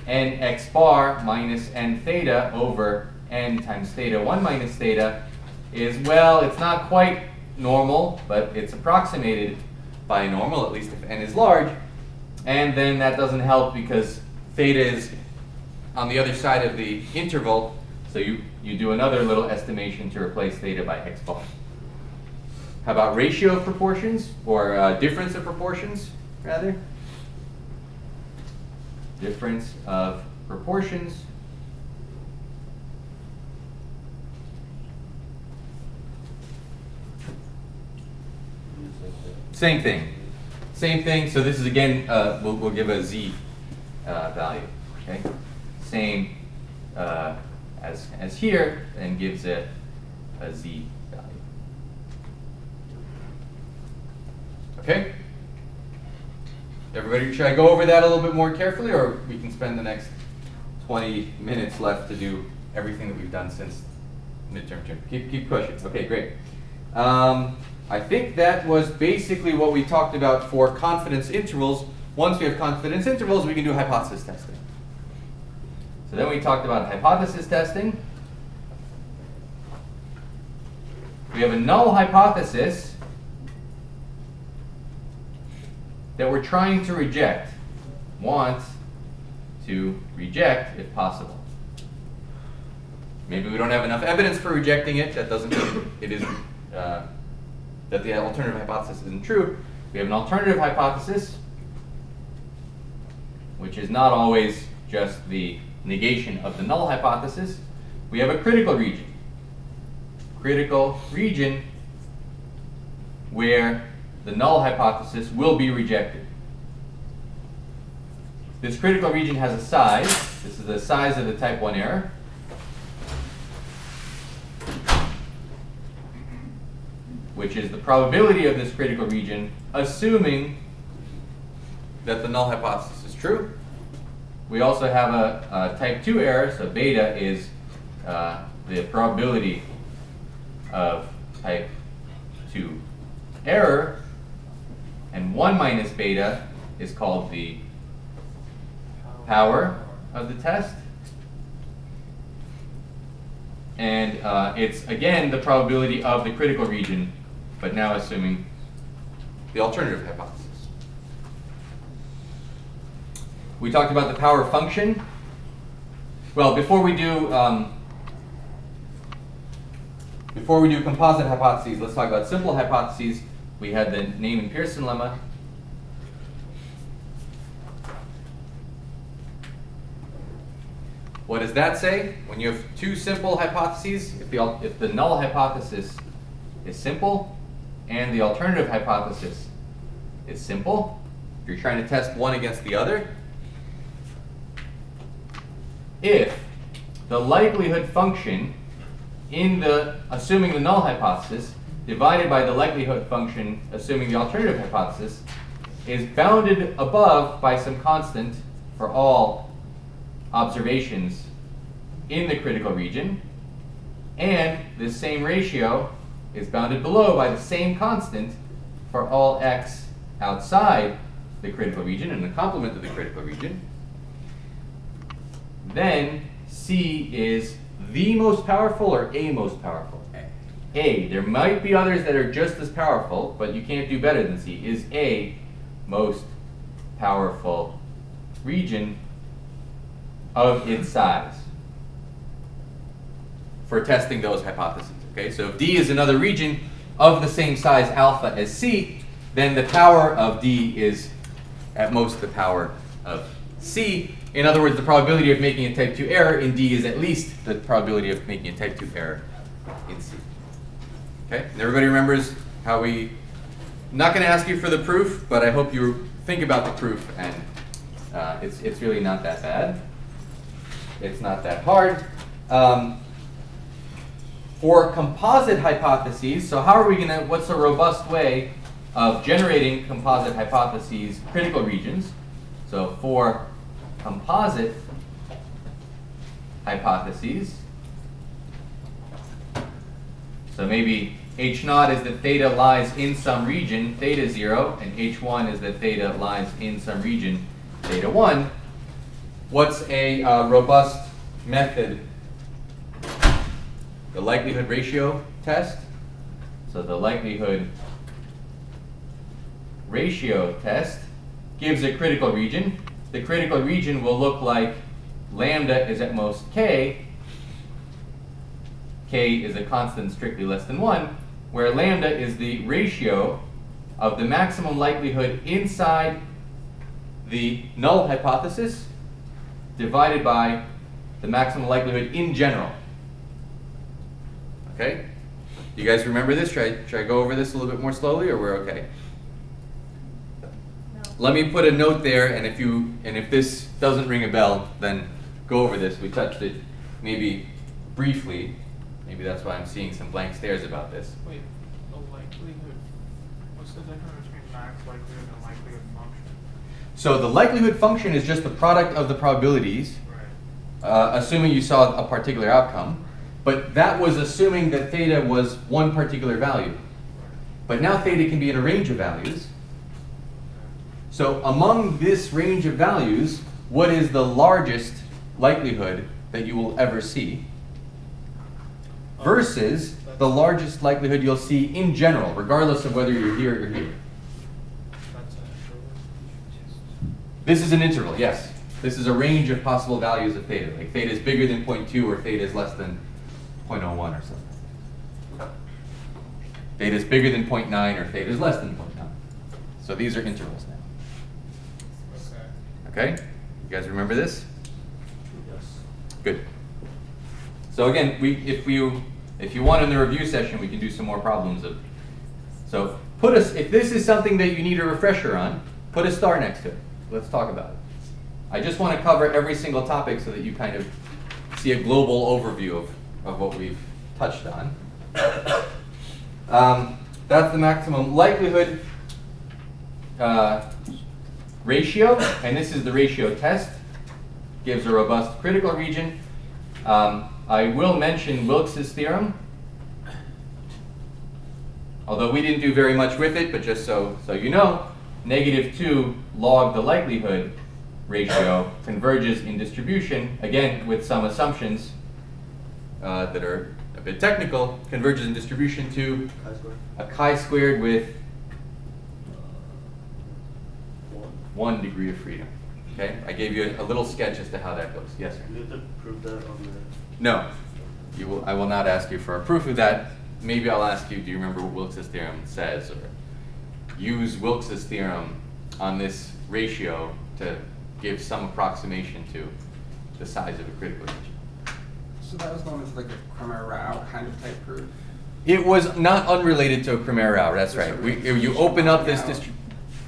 N x bar minus n theta over n times theta 1 minus theta is, well, it's not quite normal, but it's approximated by normal, at least if n is large. And then that doesn't help because theta is on the other side of the interval, so you do another little estimation to replace theta by x bar. How about ratio of proportions, or difference of proportions, rather? Difference of proportions. Same thing. Same thing. So this is again, we'll give a z value. Okay. Same as here, and gives it a z value. Okay. Everybody, should I go over that a little bit more carefully, or we can spend the next 20 minutes left to do everything that we've done since midterm term? Keep pushing. Okay, great. I think that was basically what we talked about for confidence intervals. Once we have confidence intervals, we can do hypothesis testing. So then we talked about hypothesis testing. We have a null hypothesis that we're trying to reject, want to reject if possible. Maybe we don't have enough evidence for rejecting it. That doesn't mean it isn't, that the alternative hypothesis isn't true. We have an alternative hypothesis, which is not always just the negation of the null hypothesis. We have a critical region. Critical region where the null hypothesis will be rejected. This critical region has a size. This is the size of the type 1 error. Which is the probability of this critical region, assuming that the null hypothesis is true. We also have a type 2 error, so beta is the probability of type 2 error, and 1 minus beta is called the power of the test. And it's, again, the probability of the critical region, but now assuming the alternative hypothesis. We talked about the power function. Well, before we do composite hypotheses, let's talk about simple hypotheses. We had the Neyman-Pearson lemma. What does that say? When you have two simple hypotheses, if the null hypothesis is simple and the alternative hypothesis is simple, if you're trying to test one against the other, if the likelihood function assuming the null hypothesis divided by the likelihood function assuming the alternative hypothesis is bounded above by some constant for all observations in the critical region, and this same ratio is bounded below by the same constant for all x outside the critical region and the complement of the critical region, then C is the most powerful or a most powerful? A. There might be others that are just as powerful, but you can't do better than C. Is A most powerful region of its size for testing those hypotheses. Okay, so if D is another region of the same size alpha as C, then the power of D is at most the power of C. In other words, the probability of making a type 2 error in D is at least the probability of making a type 2 error in C. Okay, and everybody remembers how I'm not going to ask you for the proof, but I hope you think about the proof, and it's really not that bad. It's not that hard. For composite hypotheses, so how are we going to, what's a robust way of generating composite hypotheses, critical regions? So for composite hypotheses, so maybe H0 is that theta lies in some region, theta 0, and H1 is that theta lies in some region, theta 1. What's a robust method? The likelihood ratio test. So the likelihood ratio test gives a critical region. The critical region will look like lambda is at most k. K is a constant strictly less than 1, where lambda is the ratio of the maximum likelihood inside the null hypothesis divided by the maximum likelihood in general. Okay? Do you guys remember this? Should I go over this a little bit more slowly, or we're okay? No. Let me put a note there, and if this doesn't ring a bell, then go over this. We touched it maybe briefly. Maybe that's why I'm seeing some blank stares about this. Wait, the likelihood, what's the difference between max likelihood and likelihood function? So the likelihood function is just the product of the probabilities, Right. assuming you saw a particular outcome. But that was assuming that theta was one particular value. But now theta can be in a range of values. So among this range of values, what is the largest likelihood that you will ever see versus the largest likelihood you'll see in general, regardless of whether you're here or here? That's an interval. This is an interval, yes. This is a range of possible values of theta. Like theta is bigger than 0.2 or theta is less than 0.01 or something. Theta is bigger than 0.9 or theta is less than 0.9. So these are intervals now. Okay. Okay? You guys remember this? Yes. Good. So again, if you want in the review session, we can do some more problems of. So if this is something that you need a refresher on, put a star next to it. Let's talk about it. I just want to cover every single topic so that you kind of see a global overview of what we've touched on. That's the maximum likelihood ratio, and this is the ratio test. Gives a robust critical region. I will mention Wilkes' theorem. although we didn't do very much with it, but just so you know, -2 log the likelihood ratio converges in distribution, again with some assumptions that are a bit technical, converges in distribution to a chi-squared with 1 degree of freedom. Okay, I gave you a little sketch as to how that goes. Yes, sir? You have to prove that on the. No, I will not ask you for a proof of that. Maybe I'll ask you, do you remember what Wilkes' theorem says? Or use Wilkes' theorem on this ratio to give some approximation to the size of a critical region. So that was known as like a Cramer-Rao kind of type proof. It was not unrelated to a Cramer-Rao, that's right. You open up this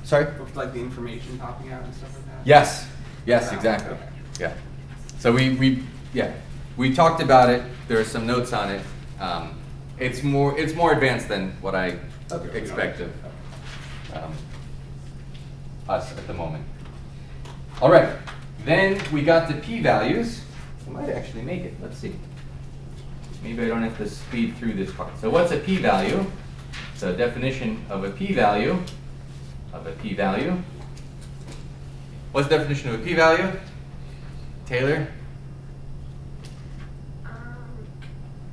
sorry? With like the information popping out and stuff like that? Yes, Wow, exactly. okay. Yeah. So we talked about it. There are some notes on it. It's more advanced than what I Okay. expect of us at the moment. All right. Then we got to p-values. I might actually make it. Let's see. Maybe I don't have to speed through this part. So what's a p-value? So definition of a p-value. What's the definition of a p-value? Taylor?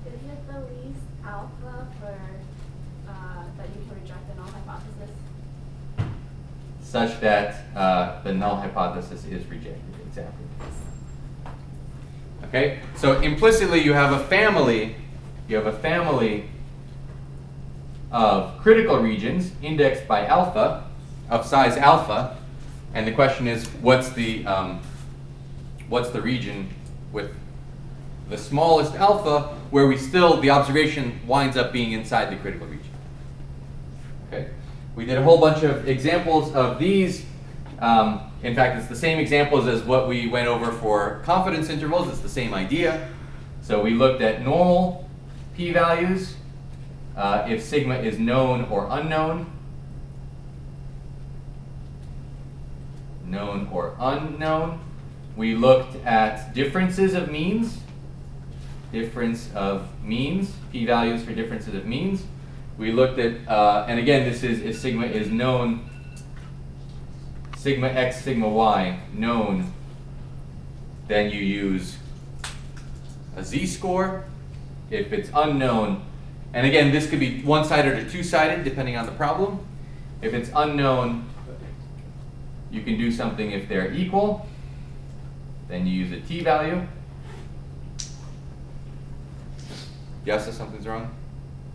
Is it the least alpha for that you can reject the null hypothesis? Such that the null hypothesis is rejected. Exactly. Okay? So implicitly you have a family of critical regions indexed by alpha, of size alpha, and the question is what's the region with the smallest alpha where the observation winds up being inside the critical region. Okay? We did a whole bunch of examples of these. In fact, it's the same examples as what we went over for confidence intervals. It's the same idea. So we looked at normal p-values, if sigma is known or unknown. Known or unknown. We looked at differences of means. Difference of means, p-values for differences of means. We looked at, and again, this is if sigma is known, sigma x, sigma y, known, then you use a z-score. If it's unknown, and again, this could be one-sided or two-sided, depending on the problem. If it's unknown, you can do something if they're equal. Then you use a t-value. Yes, if something's wrong?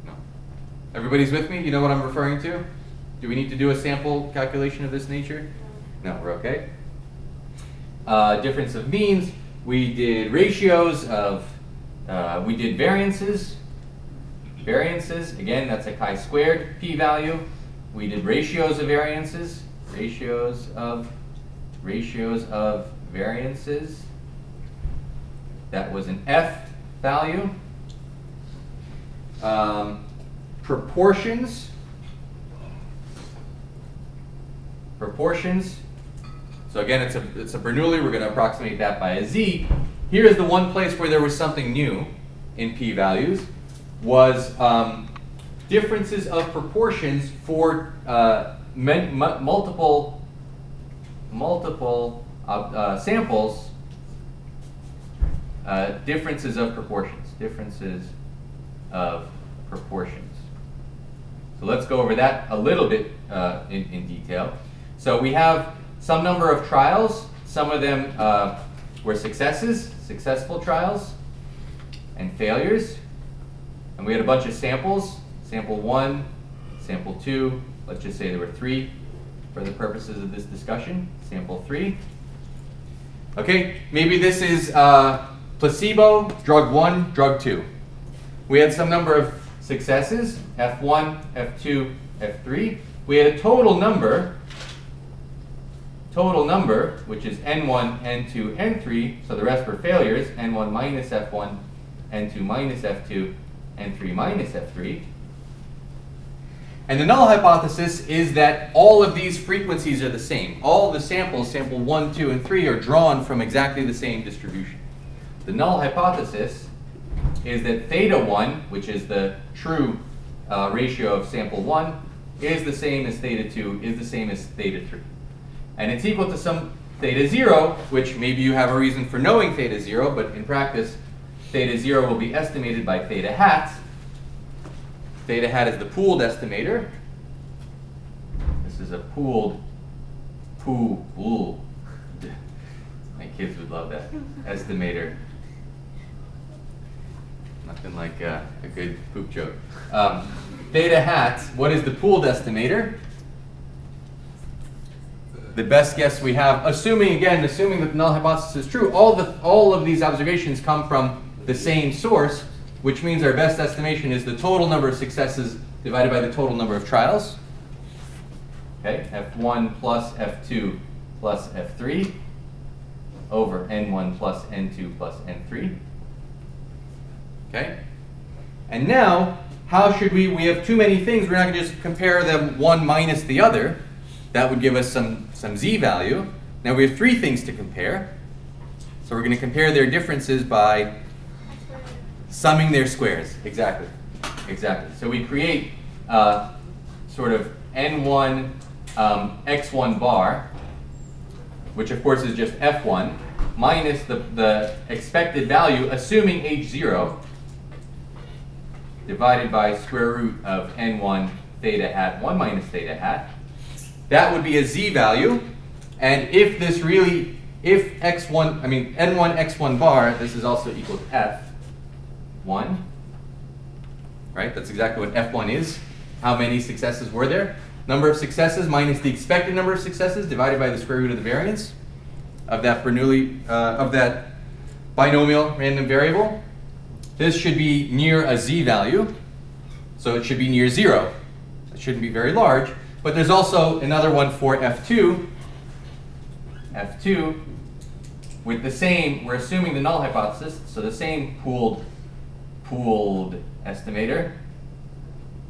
No. Everybody's with me? You know what I'm referring to? Do we need to do a sample calculation of this nature? No, we're okay. Difference of means. We did ratios of, we did variances. Variances, again, that's a chi-squared p-value. We did ratios of variances. Ratios of variances. That was an F value. Proportions. So again, it's a Bernoulli. We're going to approximate that by a z. Here's the one place where there was something new in p-values, was differences of proportions for multiple samples. Differences of proportions. So let's go over that a little bit in detail. So we have some number of trials. Some of them were successful trials, and failures. And we had a bunch of samples. Sample 1, sample 2. Let's just say there were 3 for the purposes of this discussion. Sample 3. Okay, maybe this is placebo, drug 1, drug 2. We had some number of successes, F1, F2, F3. We had a total number, which is N1, N2, N3, so the rest were failures, N1 minus F1, N2 minus F2, N3 minus F3. And the null hypothesis is that all of these frequencies are the same. All of the samples, sample 1, 2, and 3, are drawn from exactly the same distribution. The null hypothesis is that theta 1, which is the true ratio of sample 1 is the same as theta 2 is the same as theta 3. And it's equal to some theta 0, which maybe you have a reason for knowing theta 0, but in practice, theta 0 will be estimated by theta hat. Theta hat is the pooled estimator. This is a pooled, my kids would love that, estimator. Nothing like a good poop joke. Theta hat, what is the pooled estimator? The best guess we have, assuming that the null hypothesis is true, all of these observations come from the same source, which means our best estimation is the total number of successes divided by the total number of trials. Okay, F1 plus F2 plus F3 over N1 plus N2 plus N3. Okay? And now, how should we have too many things, we're not going to just compare them one minus the other. That would give us some z value. Now we have 3 things to compare. So we're going to compare their differences by summing their squares. Exactly. So we create sort of N1 x1 bar, which of course is just F1, minus the expected value, assuming H0, divided by square root of N1 theta hat 1 minus theta hat. That would be a z value. And if N1 x1 bar, this is also equal to F1, right? That's exactly what F1 is. How many successes were there? Number of successes minus the expected number of successes divided by the square root of the variance of that Bernoulli, of that binomial random variable. This should be near a z value, so it should be near 0. It shouldn't be very large. But there's also another one for F2. F2 with the same, we're assuming the null hypothesis, so the same pooled estimator,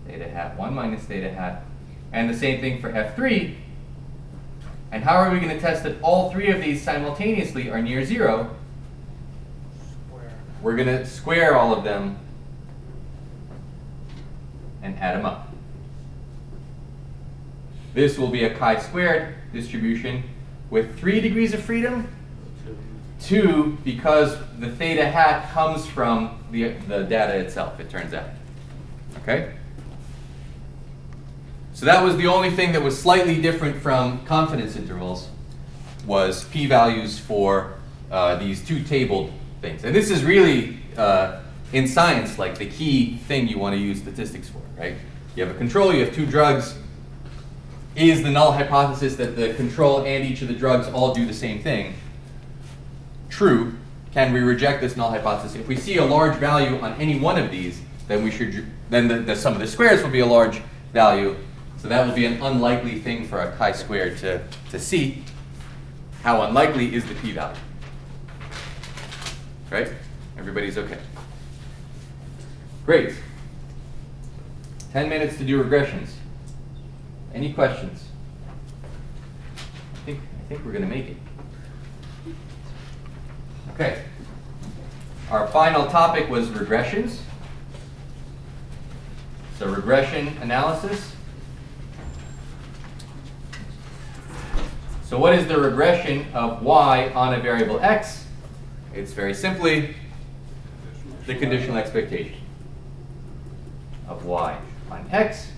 theta hat 1 minus theta hat, and the same thing for F3. And how are we going to test that all 3 of these simultaneously are near 0? We're going to square all of them and add them up. This will be a chi-squared distribution with 3 degrees of freedom. 2, because the theta hat comes from the data itself, it turns out. Okay? So that was the only thing that was slightly different from confidence intervals, was p-values for these 2 tabled things. And this is really, in science, like the key thing you want to use statistics for, right? You have a control, you have 2 drugs. Is the null hypothesis that the control and each of the drugs all do the same thing true? Can we reject this null hypothesis? If we see a large value on any one of these, then the sum of the squares will be a large value. So that will be an unlikely thing for a chi-squared to see. How unlikely is the p-value? Right? Everybody's okay. Great. 10 minutes to do regressions. Any questions? I think we're going to make it. Okay. Our final topic was regressions. So regression analysis. So what is the regression of y on a variable x? It's very simply the conditional expectation of y on x.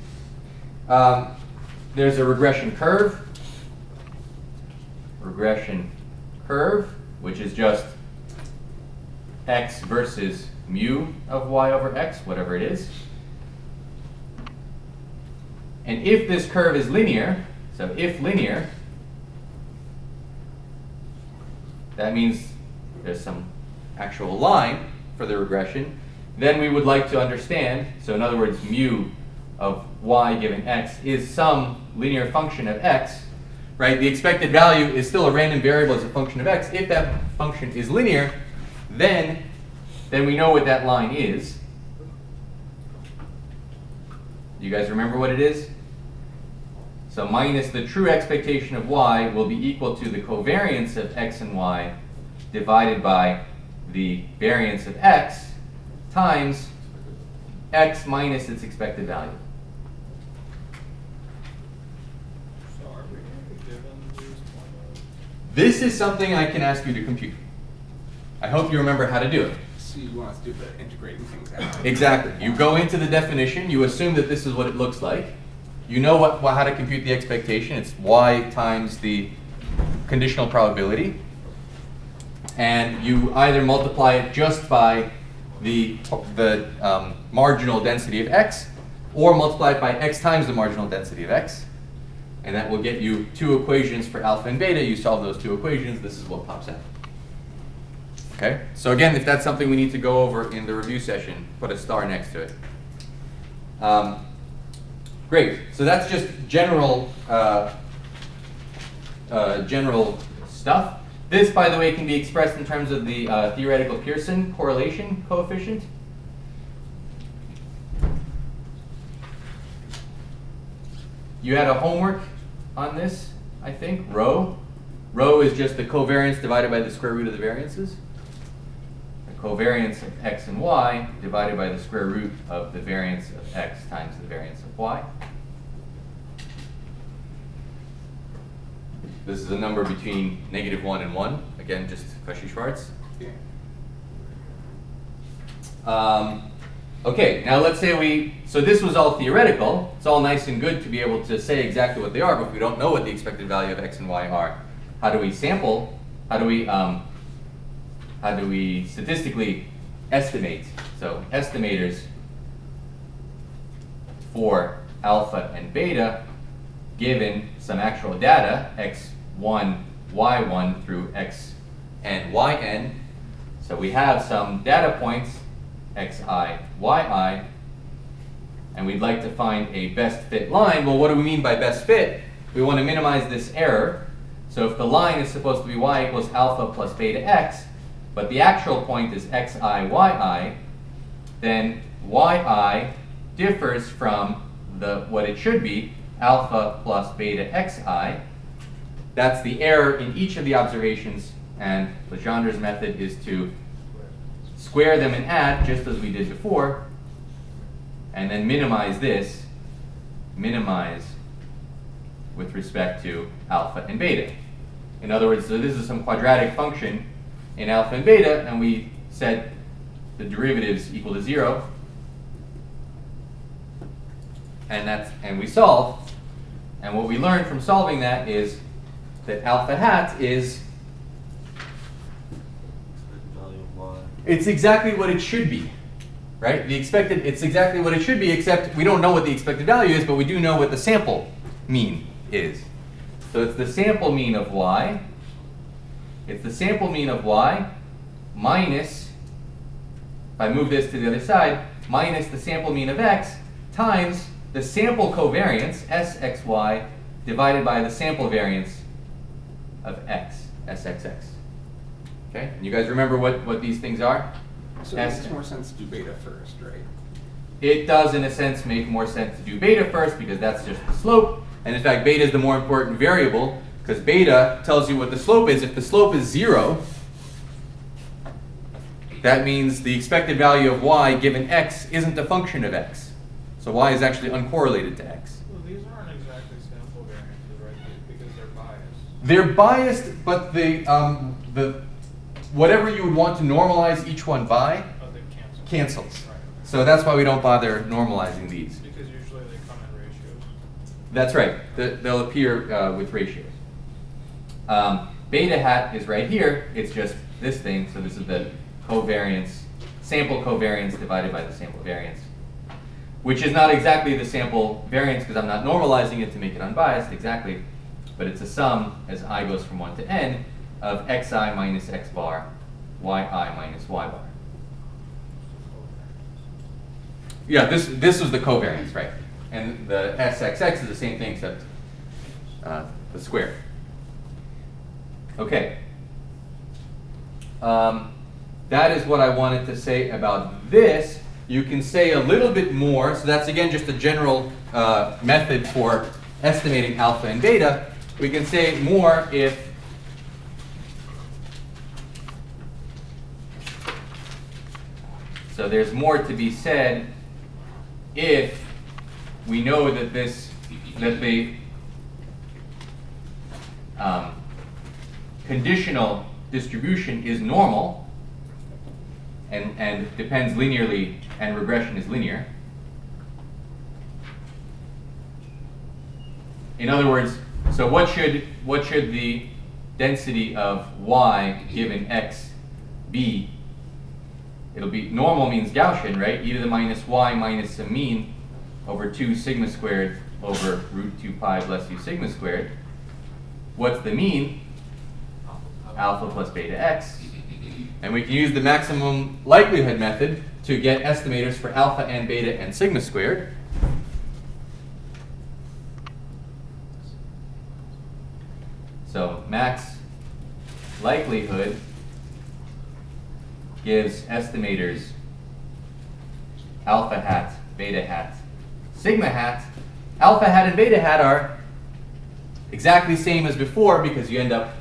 There's a regression curve, which is just x versus mu of y over x, whatever it is. And if this curve is linear, so if linear, that means there's some actual line for the regression, then we would like to understand, so in other words, mu of y given x is some linear function of x, right? The expected value is still a random variable as a function of x. If that function is linear, then we know what that line is. Do you guys remember what it is? So minus the true expectation of y will be equal to the covariance of x and y divided by the variance of x times x minus its expected value. So are we given these points? This is something I can ask you to compute. I hope you remember how to do it. So you want us to do the integrating things out. Exactly. You go into the definition, you assume that this is what it looks like. You know how to compute the expectation. It's y times the conditional probability. And you either multiply it just by the marginal density of x, or multiply it by x times the marginal density of x. And that will get you two equations for alpha and beta. You solve those two equations, this is what pops out. Okay? So again, if that's something we need to go over in the review session, put a star next to it. Great. So that's just general general stuff. This, by the way, can be expressed in terms of the theoretical Pearson correlation coefficient. You had a homework on this, I think, rho. Rho is just the covariance divided by the square root of the variances. The covariance of x and y divided by the square root of the variance of x times the variance of y. This is a number between -1 and 1. Again, just Cauchy-Schwarz. Yeah. Okay, now let's say so this was all theoretical. It's all nice and good to be able to say exactly what they are, but if we don't know what the expected value of x and y are, how do we sample? How do we statistically estimate? So estimators for alpha and beta given some actual data, x1, y1 through xn, yn. So we have some data points, xi, yi, and we'd like to find a best fit line. Well, what do we mean by best fit? We want to minimize this error. So if the line is supposed to be y equals alpha plus beta x, but the actual point is xi, yi, then yi differs from what it should be, alpha plus beta xi. That's the error in each of the observations, and Legendre's method is to square them and add, just as we did before, and then minimize this, minimize with respect to alpha and beta. In other words, so this is some quadratic function in alpha and beta, and we set the derivatives equal to 0, and we solve. And what we learned from solving that is that alpha hat is, Expected value of y. it's exactly what it should be, right? It's exactly what it should be, except we don't know what the expected value is, but we do know what the sample mean is. So it's the sample mean of y. It's the sample mean of y minus, if I move this to the other side, minus the sample mean of x times the sample covariance, sxy, divided by the sample variance of x, sxx. Okay? And you guys remember what these things are? So it makes more sense to do beta first, right? It does, in a sense, make more sense to do beta first because that's just the slope. And in fact, beta is the more important variable because beta tells you what the slope is. If the slope is 0, that means the expected value of y given x isn't a function of x. So y is actually uncorrelated to x. Well, these aren't exactly sample variances, right? Because they're biased. They're biased, but the whatever you would want to normalize each one by Oh, they cancel. cancels. Right. So that's why we don't bother normalizing these. Because usually they come in ratios. That's right. They'll appear with ratios. Beta hat is right here. It's just this thing. So this is the covariance, sample covariance divided by the sample variance, which is not exactly the sample variance because I'm not normalizing it to make it unbiased exactly, but it's a sum as I goes from 1 to n of xi minus x bar, yi minus y bar. Yeah, this was the covariance, right? And the sxx is the same thing except the square. Okay. That is what I wanted to say about this. You can say a little bit more. So that's, again, just a general method for estimating alpha and beta. We can say more if so there's more to be said if we know that the conditional distribution is normal and depends linearly and regression is linear. In other words, so what should the density of y given x be? It'll be, normal means Gaussian, right? E to the minus y minus some mean over 2 sigma squared over root 2 pi less u sigma squared. What's the mean? Alpha plus beta x. And we can use the maximum likelihood method to get estimators for alpha and beta and sigma squared. So max likelihood gives estimators alpha hat, beta hat, sigma hat. Alpha hat and beta hat are exactly the same as before because you end up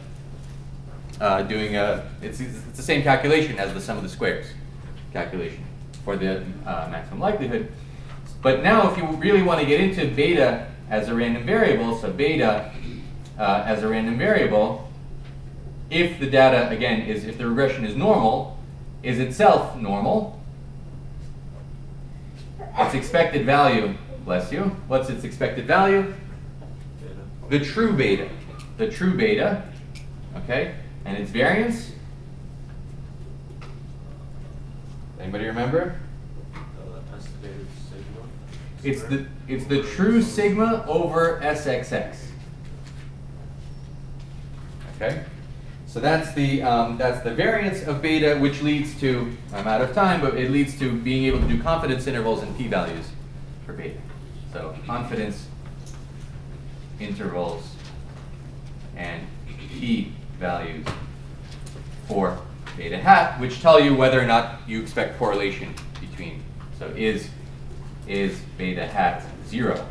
doing it's the same calculation as the sum of the squares calculation for the maximum likelihood. But now if you really want to get into beta as a random variable, so beta as a random variable, if the data, again, if the regression is normal, is itself normal, its expected value, bless you, what's its expected value? The true beta. The true beta, okay? And its variance? Anybody remember? Estimated sigma. It's the true sigma over SXX. Okay? So that's the variance of beta, which leads to, I'm out of time, but it leads to being able to do confidence intervals and p-values for beta. So confidence intervals and p-values for beta hat, which tell you whether or not you expect correlation between. So is beta hat 0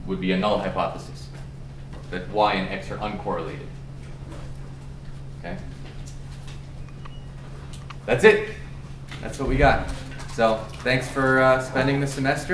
would be a null hypothesis, that y and x are uncorrelated. Okay? That's it. That's what we got. So thanks for spending the semester.